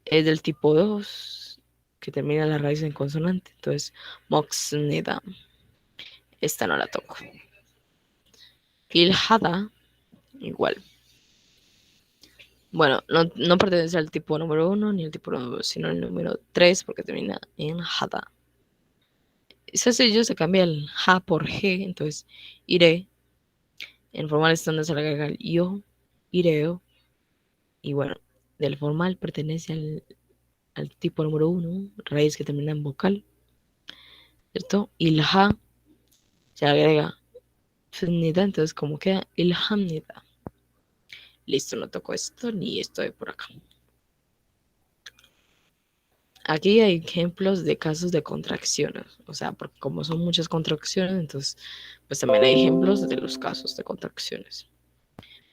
es del tipo 2 que termina la raíz en consonante. Entonces, moxneda. Esta no la toco. Ilhada, igual. Bueno, no pertenece al tipo número 1 ni al tipo número 2, sino el número 3 porque termina en hada. Ese sello se cambia el ja por g, entonces iré. En formal estándar se le agrega el yo, ireo. Y bueno, del formal pertenece al tipo número 1, raíz que termina en vocal, ¿cierto? Y el ja se agrega fnida, entonces como queda el hamnida. Listo, no toco esto ni esto de por acá. Aquí hay ejemplos de casos de contracciones, o sea, porque como son muchas contracciones, entonces pues también hay ejemplos de los casos de contracciones.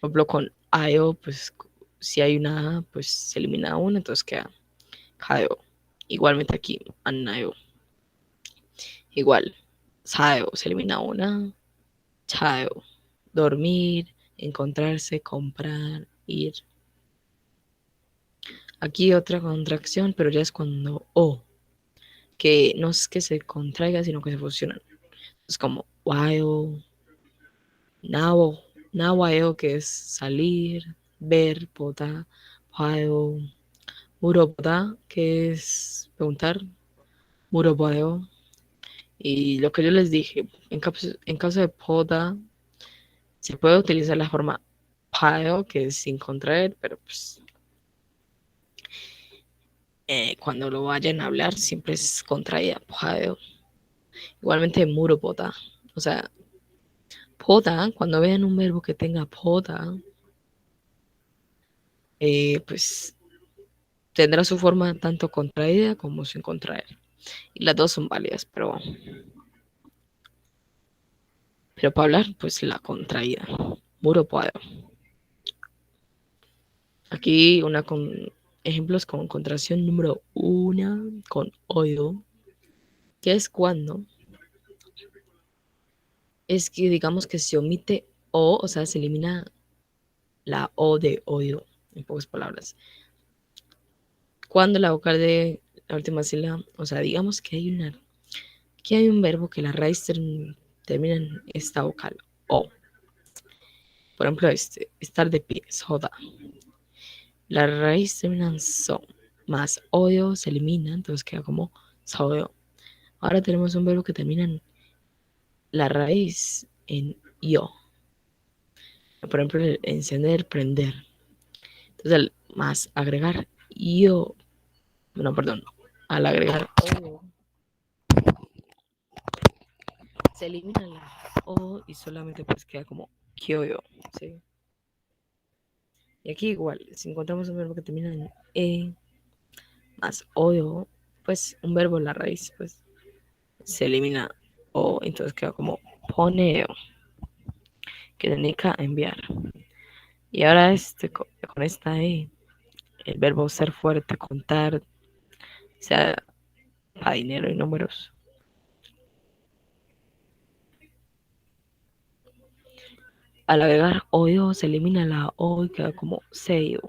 Por ejemplo, con AEO, pues si hay una A, pues se elimina una, entonces queda KAEO. Igualmente aquí, ANAEO. Igual, SAEO, se elimina una, CHAEO. Dormir, encontrarse, comprar, ir. Aquí otra contracción, pero ya es cuando O, que no es que se contraiga, sino que se fusionan. Es como WAEO, NAO, NAWAEO, que es salir, ver, pota, WAEO, Muropota, que es preguntar, Muropodeo. Y lo que yo les dije, en caso de poda, se puede utilizar la forma paeo, que es sin contraer, pero pues cuando lo vayan a hablar siempre es contraída, pojadeo. Igualmente muro pota. O sea, pota, cuando vean un verbo que tenga pota, pues tendrá su forma tanto contraída como sin contraer. Y las dos son válidas, pero para hablar, pues la contraída. Muro puedo. Aquí ejemplos con contracción número 1 con oído, que es cuando es que digamos que se omite o sea, se elimina la o de oído, en pocas palabras. Cuando la vocal de la última sílaba, o sea, digamos que hay un verbo que la raíz termina en esta vocal o. Por ejemplo, estar de pie, soda. La raíz termina en so, más odio se elimina, entonces queda como sodio. Ahora tenemos un verbo que termina en la raíz en yo. Por ejemplo, el encender, prender. Entonces, más agregar yo, no, perdón, al agregar o, se elimina la o y solamente pues queda como kyoyo, ¿sí? Y aquí igual, si encontramos un verbo que termina en más oyo, pues un verbo en la raíz, pues se elimina o entonces queda como poneo, que significa enviar. Y ahora con esta el verbo ser fuerte, contar, sea para dinero y números. Al agregar oyo se elimina la o y queda como seiyo.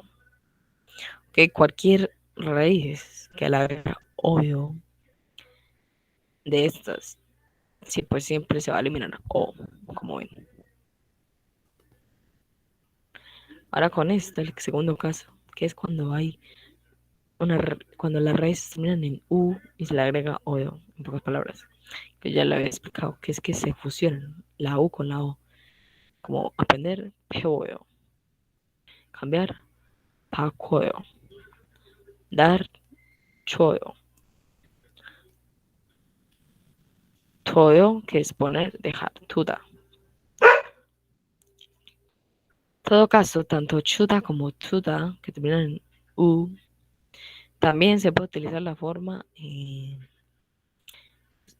Que cualquier raíz que al agregar oyo de estas, sí, pues siempre se va a eliminar o, como ven. Ahora con el segundo caso, que es cuando hay cuando las raíces terminan en u y se le agrega oyo, en pocas palabras, que ya le había explicado, que es que se fusionan la u con la o, como aprender, peoyo, cambiar, pacoyo, dar, choyo, toyo, que es poner, dejar, tuda. En todo caso, tanto chuda como tuda, que terminan en u, también se puede utilizar la forma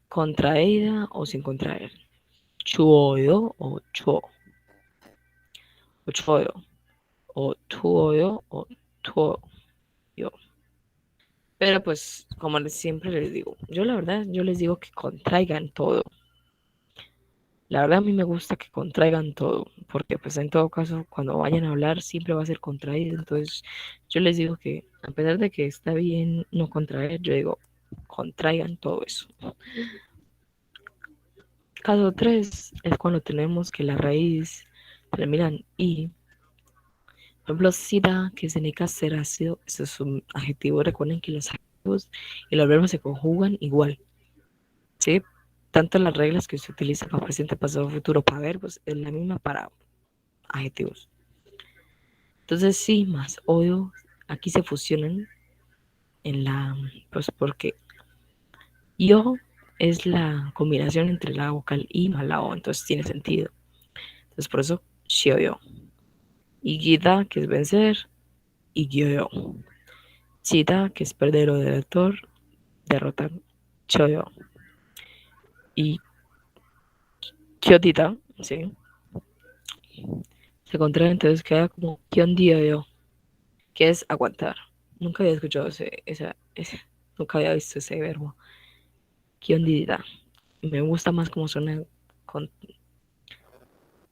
contraída o sin contraer. Chuoyo o chuo, o choyo, o tuoyo o tuoyo. Pero pues, como siempre les digo, yo la verdad, yo les digo que contraigan todo. La verdad a mí me gusta que contraigan todo, porque pues en todo caso cuando vayan a hablar siempre va a ser contraído. Entonces yo les digo que a pesar de que está bien no contraer, yo digo, contraigan todo eso. Caso 3 es cuando tenemos que la raíz termina en i. Por ejemplo, sida, que significa ser ácido, eso es un adjetivo. Recuerden que los adjetivos y los verbos se conjugan igual, ¿sí? Tanto las reglas que se utilizan para presente, pasado, futuro, para verbos, es la misma para adjetivos. Entonces, sí, más odio, aquí se fusionan pues porque yo es la combinación entre la vocal I más la O, entonces tiene sentido. Entonces, por eso, shioyo. Y gida, que es vencer, y gyoyo. Chida, que es perder o derrotar, choyo. Y kyotita, ¿sí? Se contrae, entonces queda como kyondioyo, que es aguantar. Nunca había escuchado nunca había visto ese verbo. Kyondita. Me gusta más como suena con,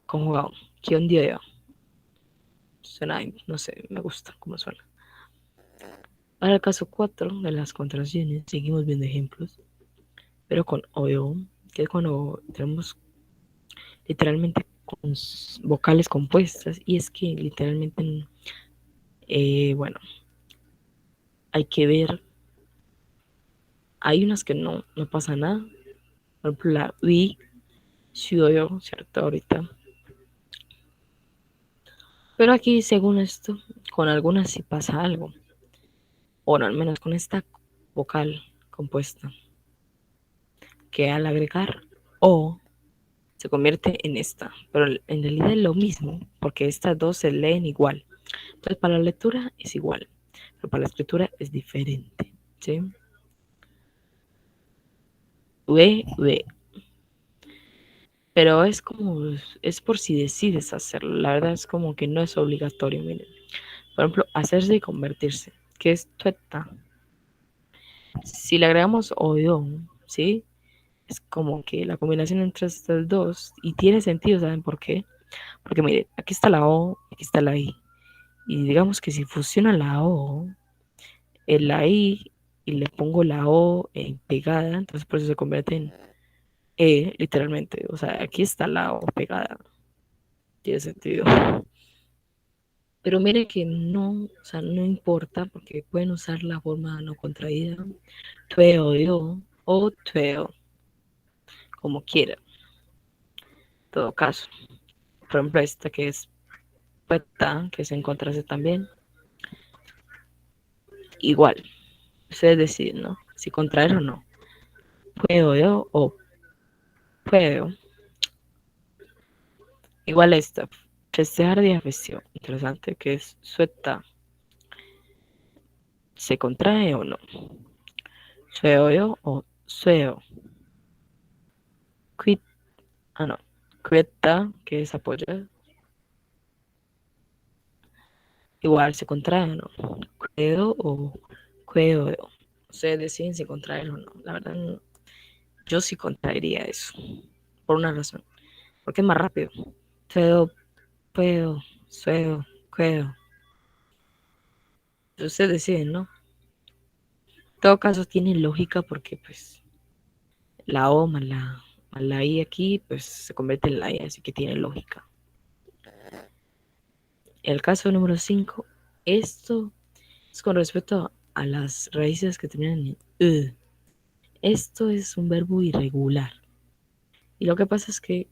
conjugado. Kyondioyo. Suena, no sé, me gusta cómo suena. Para el caso 4 de las contracciones, seguimos viendo ejemplos, pero con oyo, que es cuando tenemos literalmente con vocales compuestas, y es que literalmente, bueno, hay que ver, hay unas que no pasa nada, por ejemplo la ui, yo, ¿cierto? Ahorita. Pero aquí, según esto, con algunas sí pasa algo. o no, al menos con esta vocal compuesta, que al agregar o se convierte en esta, pero en realidad es lo mismo, porque estas dos se leen igual. Entonces, para la lectura es igual, pero para la escritura es diferente, ¿sí? Ve. Pero es como, es por si decides hacerlo. La verdad es como que no es obligatorio, miren. Por ejemplo, hacerse y convertirse, que es tueta. Si le agregamos oión, ¿sí? Es como que la combinación entre estas dos, y tiene sentido, ¿saben por qué? Porque miren, aquí está la O, aquí está la I. Y digamos que si fusiona la O, en la I, y le pongo la O en pegada, entonces por eso se convierte en E, literalmente. O sea, aquí está la O pegada. Tiene sentido. Pero mire que no, o sea, no importa porque pueden usar la forma no contraída, tueo yo o tueo, como quieran. En todo caso, por ejemplo, esta que es pueta, que se encontrase también, igual. Ustedes deciden, ¿no? Si contraer o no. Puedo yo o puedo. Igual esta, festejar día festivo. Interesante, que es sueta. ¿Se contrae o no? Sueo yo o sueo. Quit, no. Quieta, que es apoyar. Igual se contrae o no. Cuedo o cuedo. Ustedes deciden si contraer o no. La verdad, no. Yo sí contraería eso. Por una razón. Porque es más rápido. Puedo, puedo, suedo, cuedo. Ustedes deciden, ¿no? En todo caso tiene lógica porque pues la O más la I aquí pues se convierte en la I, así que tiene lógica. El caso número 5, esto es con respecto a las raíces que terminan en Esto es un verbo irregular. Y lo que pasa es que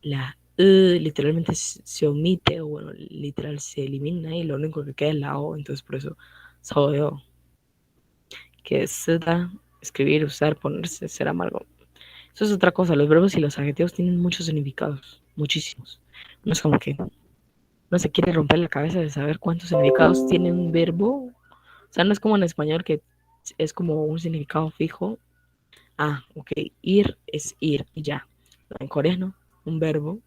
la literalmente se omite, o bueno, literal se elimina y lo único que queda es la O, entonces por eso soy que es escribir, usar, ponerse, ser amargo. Eso es otra cosa, los verbos y los adjetivos tienen muchos significados, muchísimos. No es como que no se quiere romper la cabeza de saber cuántos significados tiene un verbo. O sea, no es como en español que es como un significado fijo. Ah, ok, ir es ir y ya. En coreano, un verbo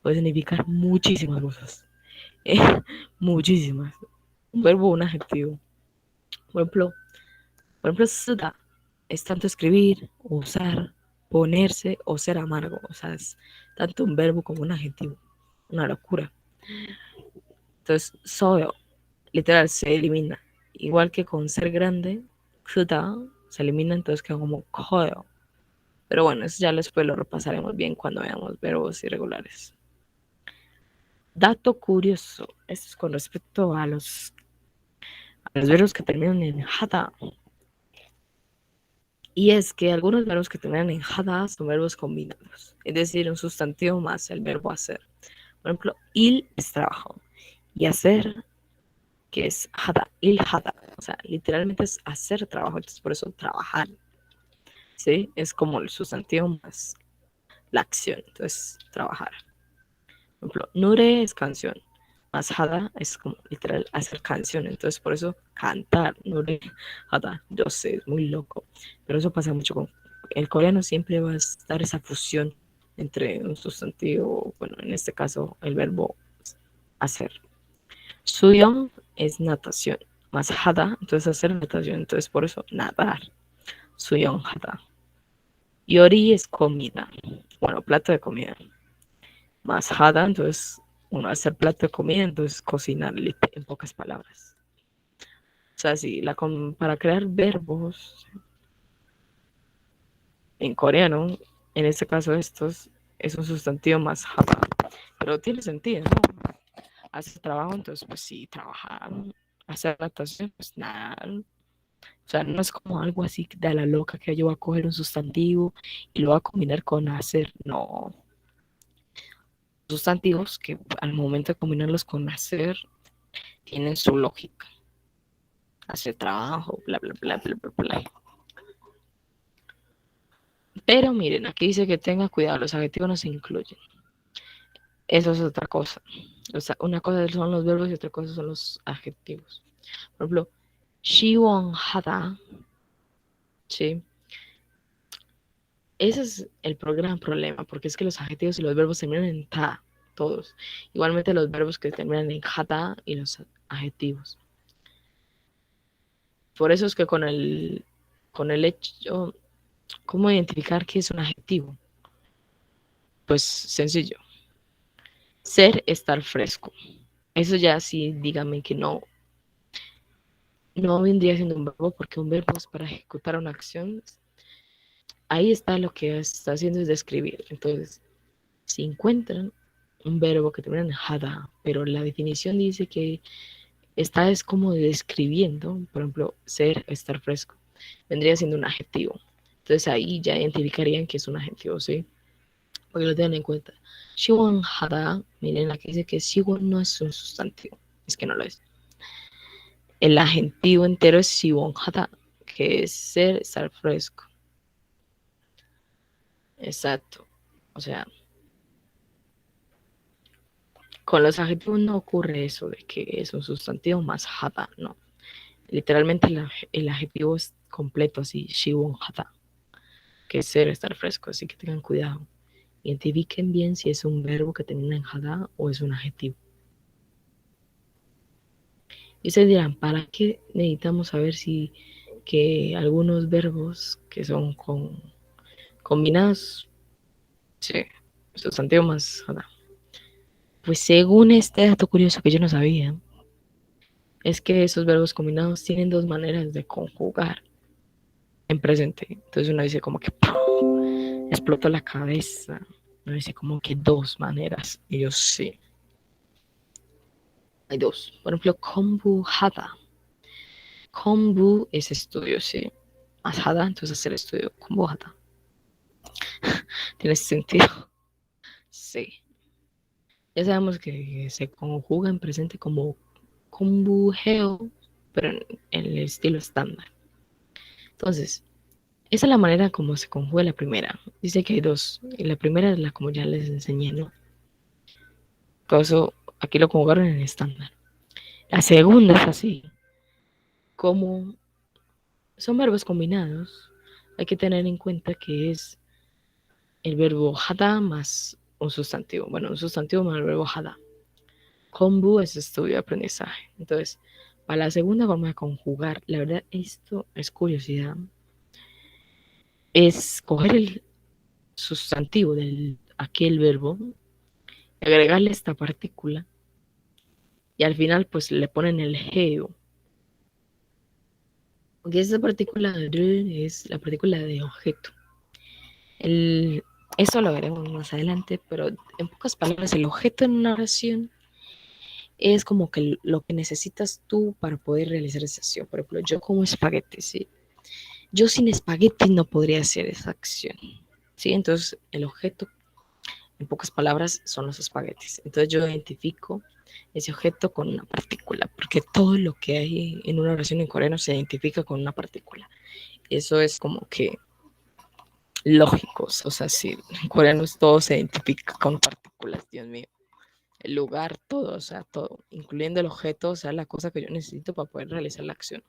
puede significar muchísimas cosas. Eh, muchísimas. Un verbo, un adjetivo. Por ejemplo, 쓰다 es tanto escribir, usar, ponerse o ser amargo. O sea, es tanto un verbo como un adjetivo. Una locura. Entonces, soy literal se elimina. Igual que con ser grande, 크다 se elimina, entonces queda como 커요. Pero bueno, eso ya después lo repasaremos bien cuando veamos verbos irregulares. Dato curioso, esto es con respecto a los verbos que terminan en hada. Y es que algunos verbos que terminan en hada son verbos combinados, es decir, un sustantivo más el verbo hacer. Por ejemplo, il es trabajo y hacer, que es hada, il hada. O sea, literalmente es hacer trabajo, entonces por eso trabajar. ¿Sí? Es como el sustantivo más la acción, entonces trabajar. Por ejemplo, Nure es canción, más Hada es como literal hacer canción, entonces por eso cantar, Nure, Hada, yo sé, es muy loco, pero eso pasa mucho con el coreano, siempre va a estar esa fusión entre un sustantivo, bueno, en este caso el verbo hacer. Suyong es natación, más Hada, entonces hacer natación, entonces por eso nadar, Suyong Hada. Yori es comida, bueno, plato de comida. Más hada, entonces uno hacer plato de comida, entonces cocinar en pocas palabras. O sea, sí, para crear verbos en coreano, en este caso estos, es un sustantivo más hada. Pero tiene sentido, ¿no? Hacer trabajo, entonces pues sí, trabajar. Hacer natación, pues nada. O sea, no es como algo así de la loca que yo voy a coger un sustantivo y lo voy a combinar con hacer. No, sustantivos que al momento de combinarlos con hacer tienen su lógica. hacer trabajo, bla, bla, bla, bla, bla, bla. Pero miren, aquí dice que tenga cuidado, los adjetivos no se incluyen. Eso es otra cosa. O sea, una cosa son los verbos y otra cosa son los adjetivos. Por ejemplo, 시원하다, ¿sí? Ese es el gran problema, porque es que los adjetivos y los verbos terminan en ta, todos. Igualmente los verbos que terminan en jata y los adjetivos. Por eso es que con el hecho, ¿cómo identificar qué es un adjetivo? Pues sencillo. Ser, estar fresco. Eso ya sí, dígame que no vendría siendo un verbo, porque un verbo es para ejecutar una acción. Ahí está lo que está haciendo es describir. Entonces, si encuentran un verbo que termina en hada, pero la definición dice que está es como describiendo, por ejemplo, ser, estar fresco, vendría siendo un adjetivo. Entonces ahí ya identificarían que es un adjetivo, ¿sí? Porque lo tengan en cuenta. Shiwon hada, miren, aquí dice que Shiwon no es un sustantivo, es que no lo es. El adjetivo entero es Shiwon hada, que es ser, estar fresco. Exacto. O sea, con los adjetivos no ocurre eso de que es un sustantivo más hada, no. Literalmente el adjetivo es completo así, shiwon hada, que es ser, estar fresco, así que tengan cuidado. Identifiquen bien si es un verbo que termina en hada o es un adjetivo. Y ustedes dirán, ¿para qué necesitamos saber si que algunos verbos que son combinados, sí, sustantivo más hada? Pues según este dato curioso que yo no sabía, es que esos verbos combinados tienen dos maneras de conjugar en presente. Entonces uno dice como que explotó la cabeza. Uno dice como que dos maneras. Y yo sí. Hay dos. Por ejemplo, kombu hada. Kombu es estudio, sí. Más hada, entonces hacer estudio. Kombu hada. ¿Tiene sentido? Sí. Ya sabemos que se conjuga en presente como kombu heo, pero en el estilo estándar. Entonces, esa es la manera como se conjuga la primera. Dice que hay dos. Y la primera es la como ya les enseñé, ¿no? Por eso aquí lo conjugaron en estándar. La segunda es así. Como son verbos combinados, hay que tener en cuenta que es el verbo hada más un sustantivo. Bueno, un sustantivo más el verbo hada. Kombu es estudio de aprendizaje. Entonces, para la segunda forma de conjugar, la verdad, esto es curiosidad. Es coger el sustantivo de aquel verbo, agregarle esta partícula y al final pues le ponen el geo. Porque esta partícula es la partícula de objeto. El, eso lo veremos más adelante, pero en pocas palabras, el objeto en una oración es como que lo que necesitas tú para poder realizar esa acción. Por ejemplo, yo como espaguetis, ¿sí? Yo sin espaguetis no podría hacer esa acción, ¿sí? Entonces, el objeto, en pocas palabras, son los espaguetis. Entonces, yo identifico ese objeto con una partícula, porque todo lo que hay en una oración en coreano se identifica con una partícula. Eso es como que lógicos, o sea, si en coreano todo se identifica con partículas, Dios mío, el lugar, todo, o sea, todo, incluyendo el objeto, o sea, la cosa que yo necesito para poder realizar la acción.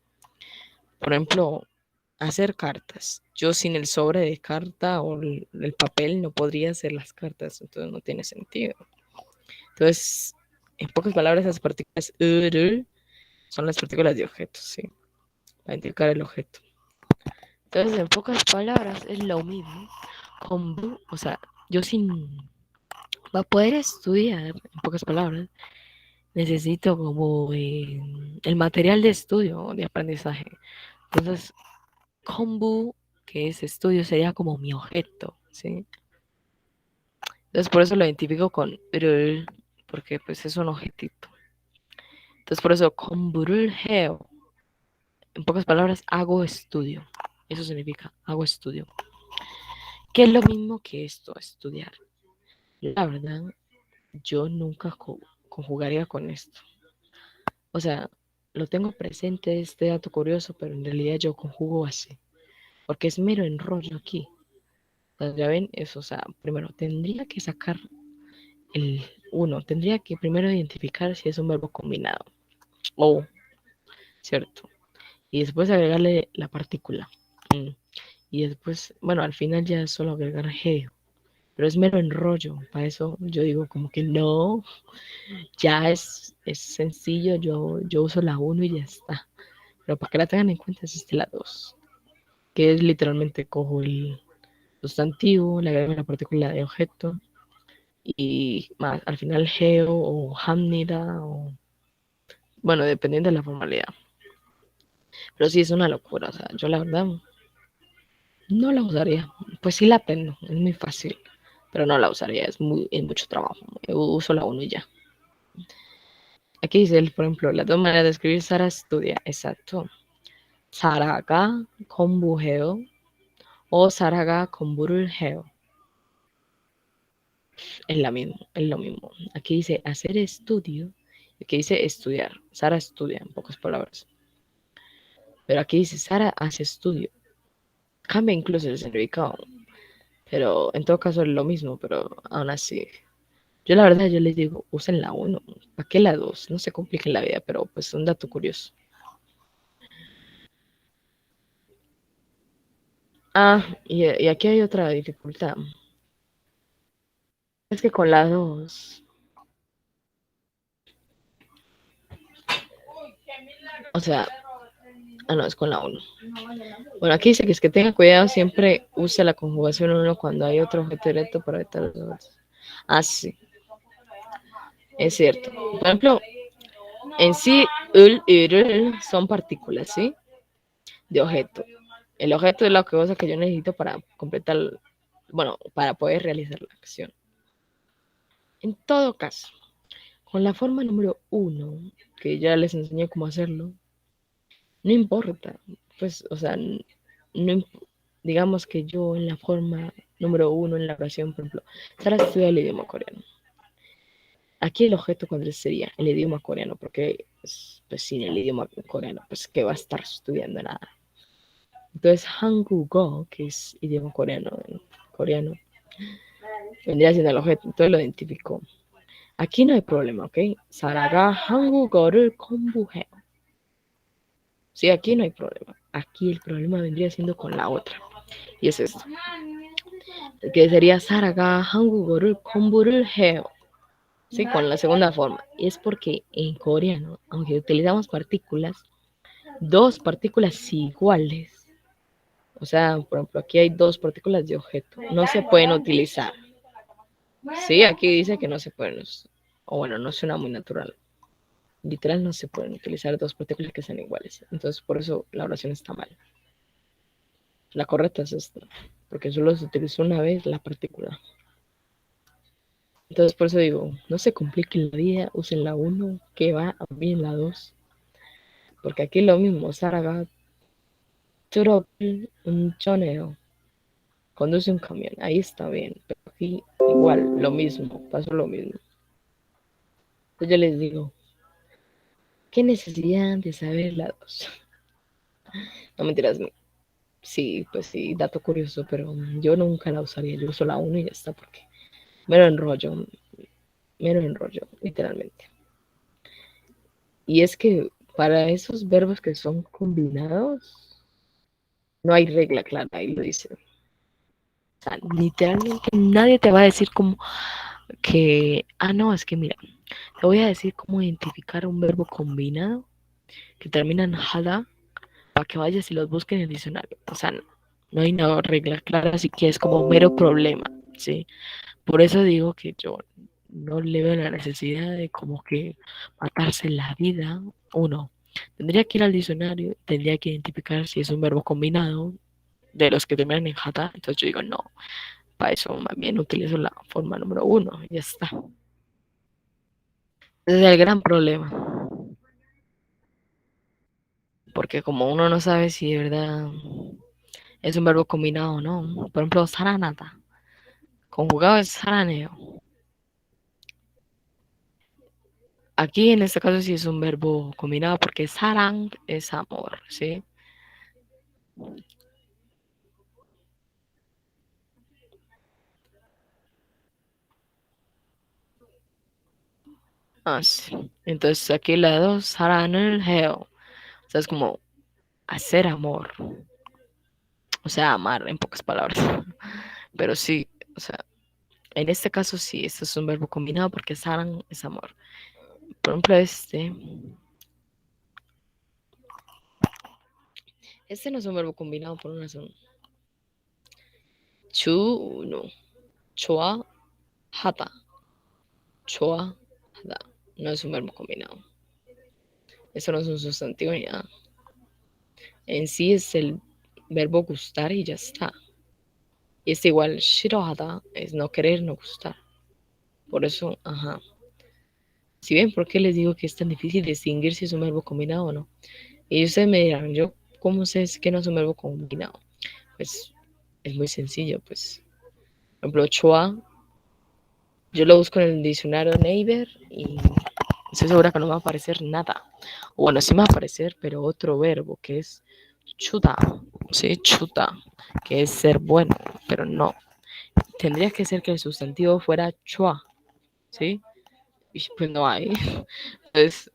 Por ejemplo, hacer cartas. Yo sin el sobre de carta o el papel no podría hacer las cartas, entonces no tiene sentido. Entonces, en pocas palabras, esas partículas son las partículas de objetos, ¿sí? Para indicar el objeto. Entonces, en pocas palabras, es lo mismo. O sea, yo sin para poder estudiar, en pocas palabras, necesito como el material de estudio, de aprendizaje. Entonces, kombu, que es estudio, sería como mi objeto, ¿sí? Entonces, por eso lo identifico con 를, porque pues es un objetito. Entonces, por eso kombu를 해요. En pocas palabras, hago estudio. Eso significa, hago estudio. Que es lo mismo que esto, estudiar. La verdad, yo nunca conjugaría con esto. O sea, lo tengo presente este dato curioso, pero en realidad yo conjugo así, porque es mero enrollo aquí. Ya ven, eso, o sea, primero tendría que sacar el uno, tendría que primero identificar si es un verbo combinado, o, ¿cierto? Y después agregarle la partícula. Mm. Y después, bueno, al final ya es solo agregar geo, pero es mero enrollo. Para eso yo digo como que no, ya es sencillo, yo uso la uno y ya está. Pero para que la tengan en cuenta existe la 2, que es literalmente cojo el sustantivo, le agrego la partícula de objeto y más, al final geo o hamnida o bueno, dependiendo de la formalidad. Pero sí es una locura, o sea, yo la verdad no la usaría. Pues sí la aprendo, es muy fácil, pero no la usaría, es mucho trabajo. Yo uso la uno y ya. Aquí dice, por ejemplo, las dos maneras de escribir Sara estudia, exacto. Sara가 공부해요 o Sara가 공부를 해요. Es lo mismo. Aquí dice hacer estudio, aquí dice estudiar. Sara estudia, en pocas palabras. Pero aquí dice Sara hace estudio. Cambia incluso el significado. Pero en todo caso es lo mismo, pero aún así. Yo la verdad, yo les digo, usen la uno. ¿Para qué la 2? No se compliquen la vida, pero pues un dato curioso. Ah, y aquí hay otra dificultad. Es que con la 2, o sea, no, es con la uno. Bueno, aquí dice que es que tenga cuidado, siempre use la conjugación uno cuando hay otro objeto directo para evitar los otros. Ah, sí, es cierto. Por ejemplo, en sí, son partículas, ¿sí? De objeto. El objeto es la cosa que yo necesito para completar, bueno, para poder realizar la acción. En todo caso, con la forma número uno, que ya les enseñé cómo hacerlo, no importa, pues, o sea, no, digamos que yo en la forma número uno, en la oración, por ejemplo, Sara estudia el idioma coreano. Aquí el objeto cuál sería el idioma coreano, porque pues sin el idioma coreano, pues que va a estar estudiando nada. Entonces, Hangugo, que es idioma coreano, vendría siendo el objeto, entonces lo identificó. Aquí no hay problema, ¿ok? Saraga 한국어를 공부해요. Sí, aquí no hay problema. Aquí el problema vendría siendo con la otra. Y es esto. Que sería Saraga 한국어를 공부를 해요. Sí, con la segunda forma. Y es porque en coreano, aunque utilizamos partículas, dos partículas iguales. O sea, por ejemplo, aquí hay dos partículas de objeto. No se pueden utilizar. Sí, aquí dice que no se pueden. O bueno, no suena muy natural. Literal no se pueden utilizar dos partículas que sean iguales. Entonces, por eso la oración está mal. La correcta es esta, porque solo se utilizó una vez la partícula. Entonces, por eso digo, no se compliquen la vida, usen la uno que va bien la 2. Porque aquí lo mismo, Saraga, un choneo, conduce un camión, ahí está bien. Pero aquí igual, lo mismo, pasó lo mismo. Entonces yo les digo, ¿qué necesidad de saber la 2? No mentiras, sí, pues sí, dato curioso, pero yo nunca la usaría, yo uso la uno y ya está, porque mero enrollo, literalmente. Y es que para esos verbos que son combinados, no hay regla clara, ahí lo dice. O sea, literalmente nadie te va a decir como que, no, es que mira, te voy a decir cómo identificar un verbo combinado que termina en hada para que vayas y los busques en el diccionario. O sea, no hay una regla clara, así que es como un mero problema, ¿sí? Por eso digo que yo no le veo la necesidad de como que matarse la vida. Uno, tendría que ir al diccionario, tendría que identificar si es un verbo combinado de los que terminan en jata. Entonces yo digo, no, para eso más bien utilizo la forma número uno y ya está. Ese es el gran problema. Porque como uno no sabe si de verdad es un verbo combinado o no. Por ejemplo, saranata. Conjugado es saraneo. Aquí en este caso sí es un verbo combinado porque sarang es amor, ¿sí? Sí. Entonces aquí la dos, 사랑을 해요. O sea, es como hacer amor. O sea, amar en pocas palabras. Pero sí, o sea, en este caso sí, este es un verbo combinado porque sarang es amor. Por ejemplo, este no es un verbo combinado por una razón. no. 좋아하다. 좋아하다. No es un verbo combinado. Eso no es un sustantivo ni nada. En sí es el verbo gustar y ya está. Y es igual, 싫어하다 es no querer, no gustar. Por eso, ajá. Si ven, ¿por qué les digo que es tan difícil distinguir si es un verbo combinado o no? Y ustedes me dirán, ¿yo cómo sé que no es un verbo combinado? Pues es muy sencillo, pues. Por ejemplo, choa, yo lo busco en el diccionario Neighbor y estoy segura que no me va a aparecer nada. O bueno, sí me va a aparecer, pero otro verbo que es chuta, ¿sí? Chuta, que es ser bueno, pero no. Tendría que ser que el sustantivo fuera chua, ¿sí? Y pues no hay. Entonces,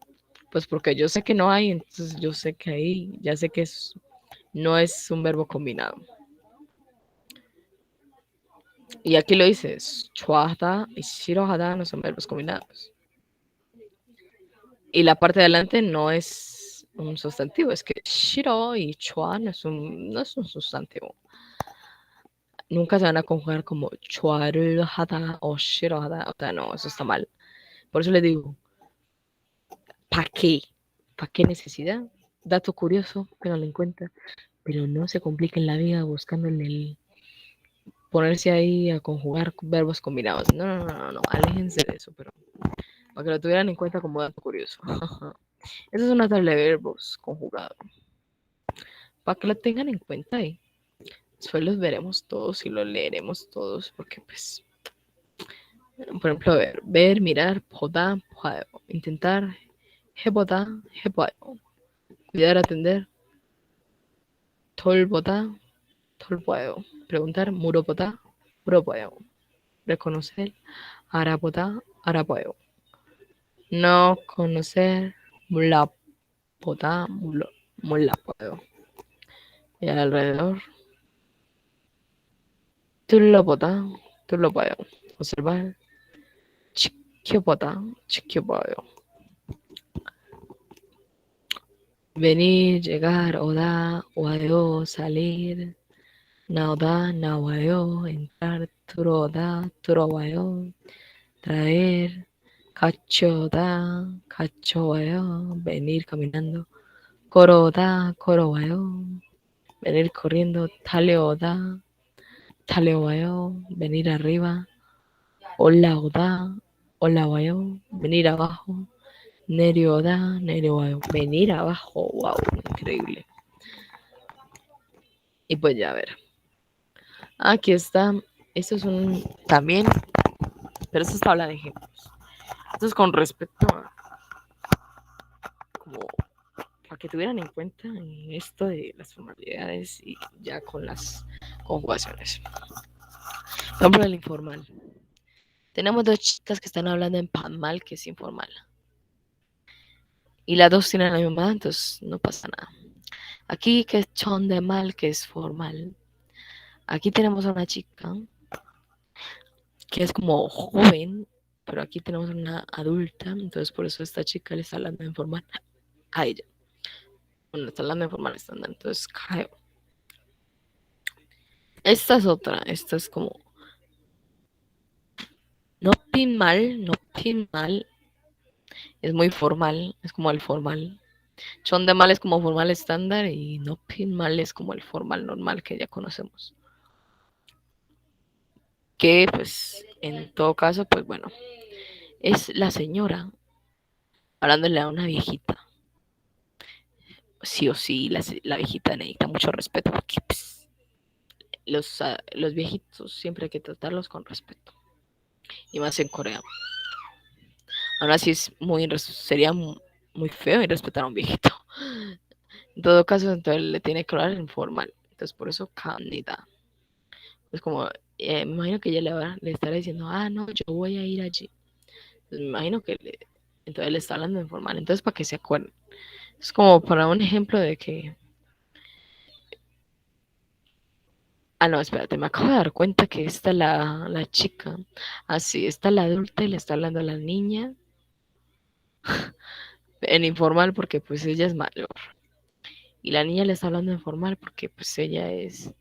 pues porque yo sé que no hay, entonces yo sé que ahí, ya sé que no es un verbo combinado. Y aquí lo dices, chuada y shirohada no son verbos combinados. Y la parte de adelante no es un sustantivo, es que shiro y chua no es un sustantivo. Nunca se van a conjugar como chuarhada o shirohada, o sea, no, eso está mal. Por eso les digo, ¿para qué? ¿Para qué necesidad? Dato curioso, ténganlo en cuenta, pero no se compliquen la vida buscando el ponerse ahí a conjugar verbos combinados. No, no, no, no, no, aléjense de eso, pero para que lo tuvieran en cuenta como dato curioso. Esa es una tabla de verbos conjugados. Para que lo tengan en cuenta ahí. Después los veremos todos y los leeremos todos, porque pues, por ejemplo, ver, mirar, podar, intentar, 해보다, 해봐요. Cuidar, atender, 돌보다, 돌봐요. Preguntar, 물어보다, 물어봐요. Reconocer, 알아보다, 알아봐요. No conocer, 몰라보다, 몰라봐요. Y alrededor, 둘러보다, 둘러봐요. Observar, 지켜보다, 지켜봐요. Venir, llegar, oda, 와요, salir, 나오다, 나와요, entrar, 들어오다, 들어와요, traer, 가져오다, 가져와요, venir caminando, 걸어오다, 걸어와요, venir corriendo, 달려오다, 달려와요, venir arriba, 올라오다, 올라와요, venir abajo, 내려오다, 내려와요, venir abajo, wow, increíble. Y pues ya a ver, aquí está, esto es un también, pero esto está hablando de ejemplos. Esto es con respecto a como para que tuvieran en cuenta en esto de las formalidades y ya con las conjugaciones. Por ejemplo, el informal. Tenemos dos chicas que están hablando en panmal, que es informal. Y las dos tienen la misma edad, entonces no pasa nada. Aquí que es chon de mal, que es formal. Aquí tenemos a una chica que es como joven, pero aquí tenemos una adulta, entonces por eso esta chica le está hablando en formal a ella. Bueno, está hablando en formal estándar, entonces creo. Esta es otra, esta es como no pin mal, no pin mal, es muy formal, es como el formal. Chon de mal es como formal estándar y no pin mal es como el formal normal que ya conocemos. Que pues en todo caso, pues bueno, es la señora hablándole a una viejita. Sí o sí, la viejita necesita mucho respeto porque pues, los viejitos siempre hay que tratarlos con respeto. Y más en Corea. Aún así sería muy feo irrespetar a un viejito. En todo caso, entonces le tiene que hablar informal. Entonces, por eso candida. Es como, me imagino que ella le estará diciendo, no, yo voy a ir allí. Entonces, me imagino que entonces le está hablando informal. Entonces, para que se acuerden. Es como para un ejemplo de que, no, espérate, me acabo de dar cuenta que esta es la chica. Así, está la adulta y le está hablando a la niña en informal porque pues ella es mayor. Y la niña le está hablando en formal porque pues ella es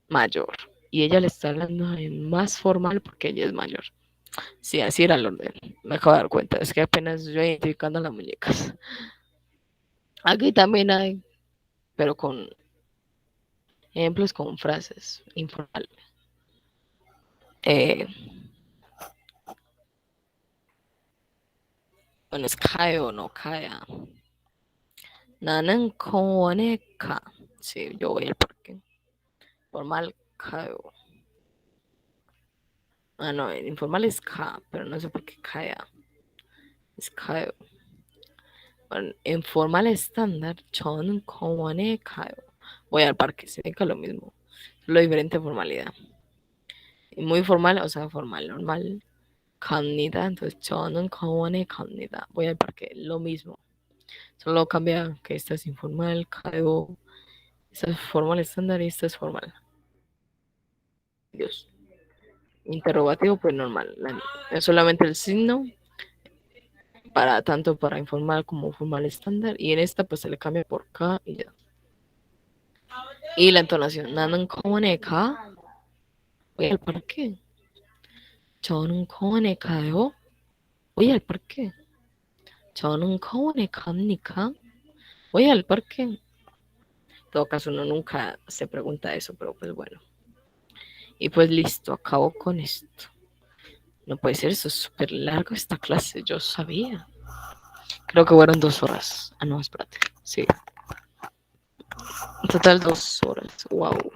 mayor. Y ella le está hablando en más formal porque ella es mayor. Sí, así era el orden. Me acabo de dar cuenta. Es que apenas yo identificando las muñecas. Aquí también hay, pero con ejemplos con frases informal. Eh, bueno, es cae o no cae. 나는 공원에 가. Sí, yo voy al parque. Formal, caeo. No, el informal es ca, pero no sé por qué cae. Es caeo. Bueno, en formal estándar, 저는 공원에 가요. Voy al parque, significa lo mismo. Solo diferente formalidad. Y muy formal, o sea, formal, normal. 갑니다. Entonces, 저는 공원에 갑니다. Voy al parque, lo mismo. Solo cambia que esta es informal, caeo. Esta es formal estándar y esta es formal. Dios. Interrogativo, pues normal. Es solamente el signo para tanto para informal como formal estándar. Y en esta, pues se le cambia por K y ya. Y la entonación. 나는 공원에 가. Voy al parque. 저는 공원에 가요. Voy al parque. 저는 공원에 갑니까? Voy al parque. En todo caso, uno nunca se pregunta eso, pero pues bueno. Y pues listo, acabo con esto. No puede ser, eso es súper largo esta clase, yo sabía. Creo que fueron 2 horas. No, espérate. Sí. En total 2 horas. Wow.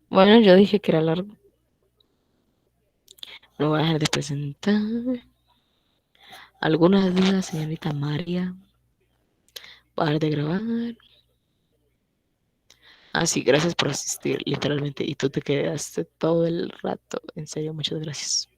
Bueno, yo dije que era largo. No voy a dejar de presentar. ¿Alguna duda, señorita María? Parar de grabar. Sí, gracias por asistir, literalmente. Y tú te quedaste todo el rato. En serio, muchas gracias.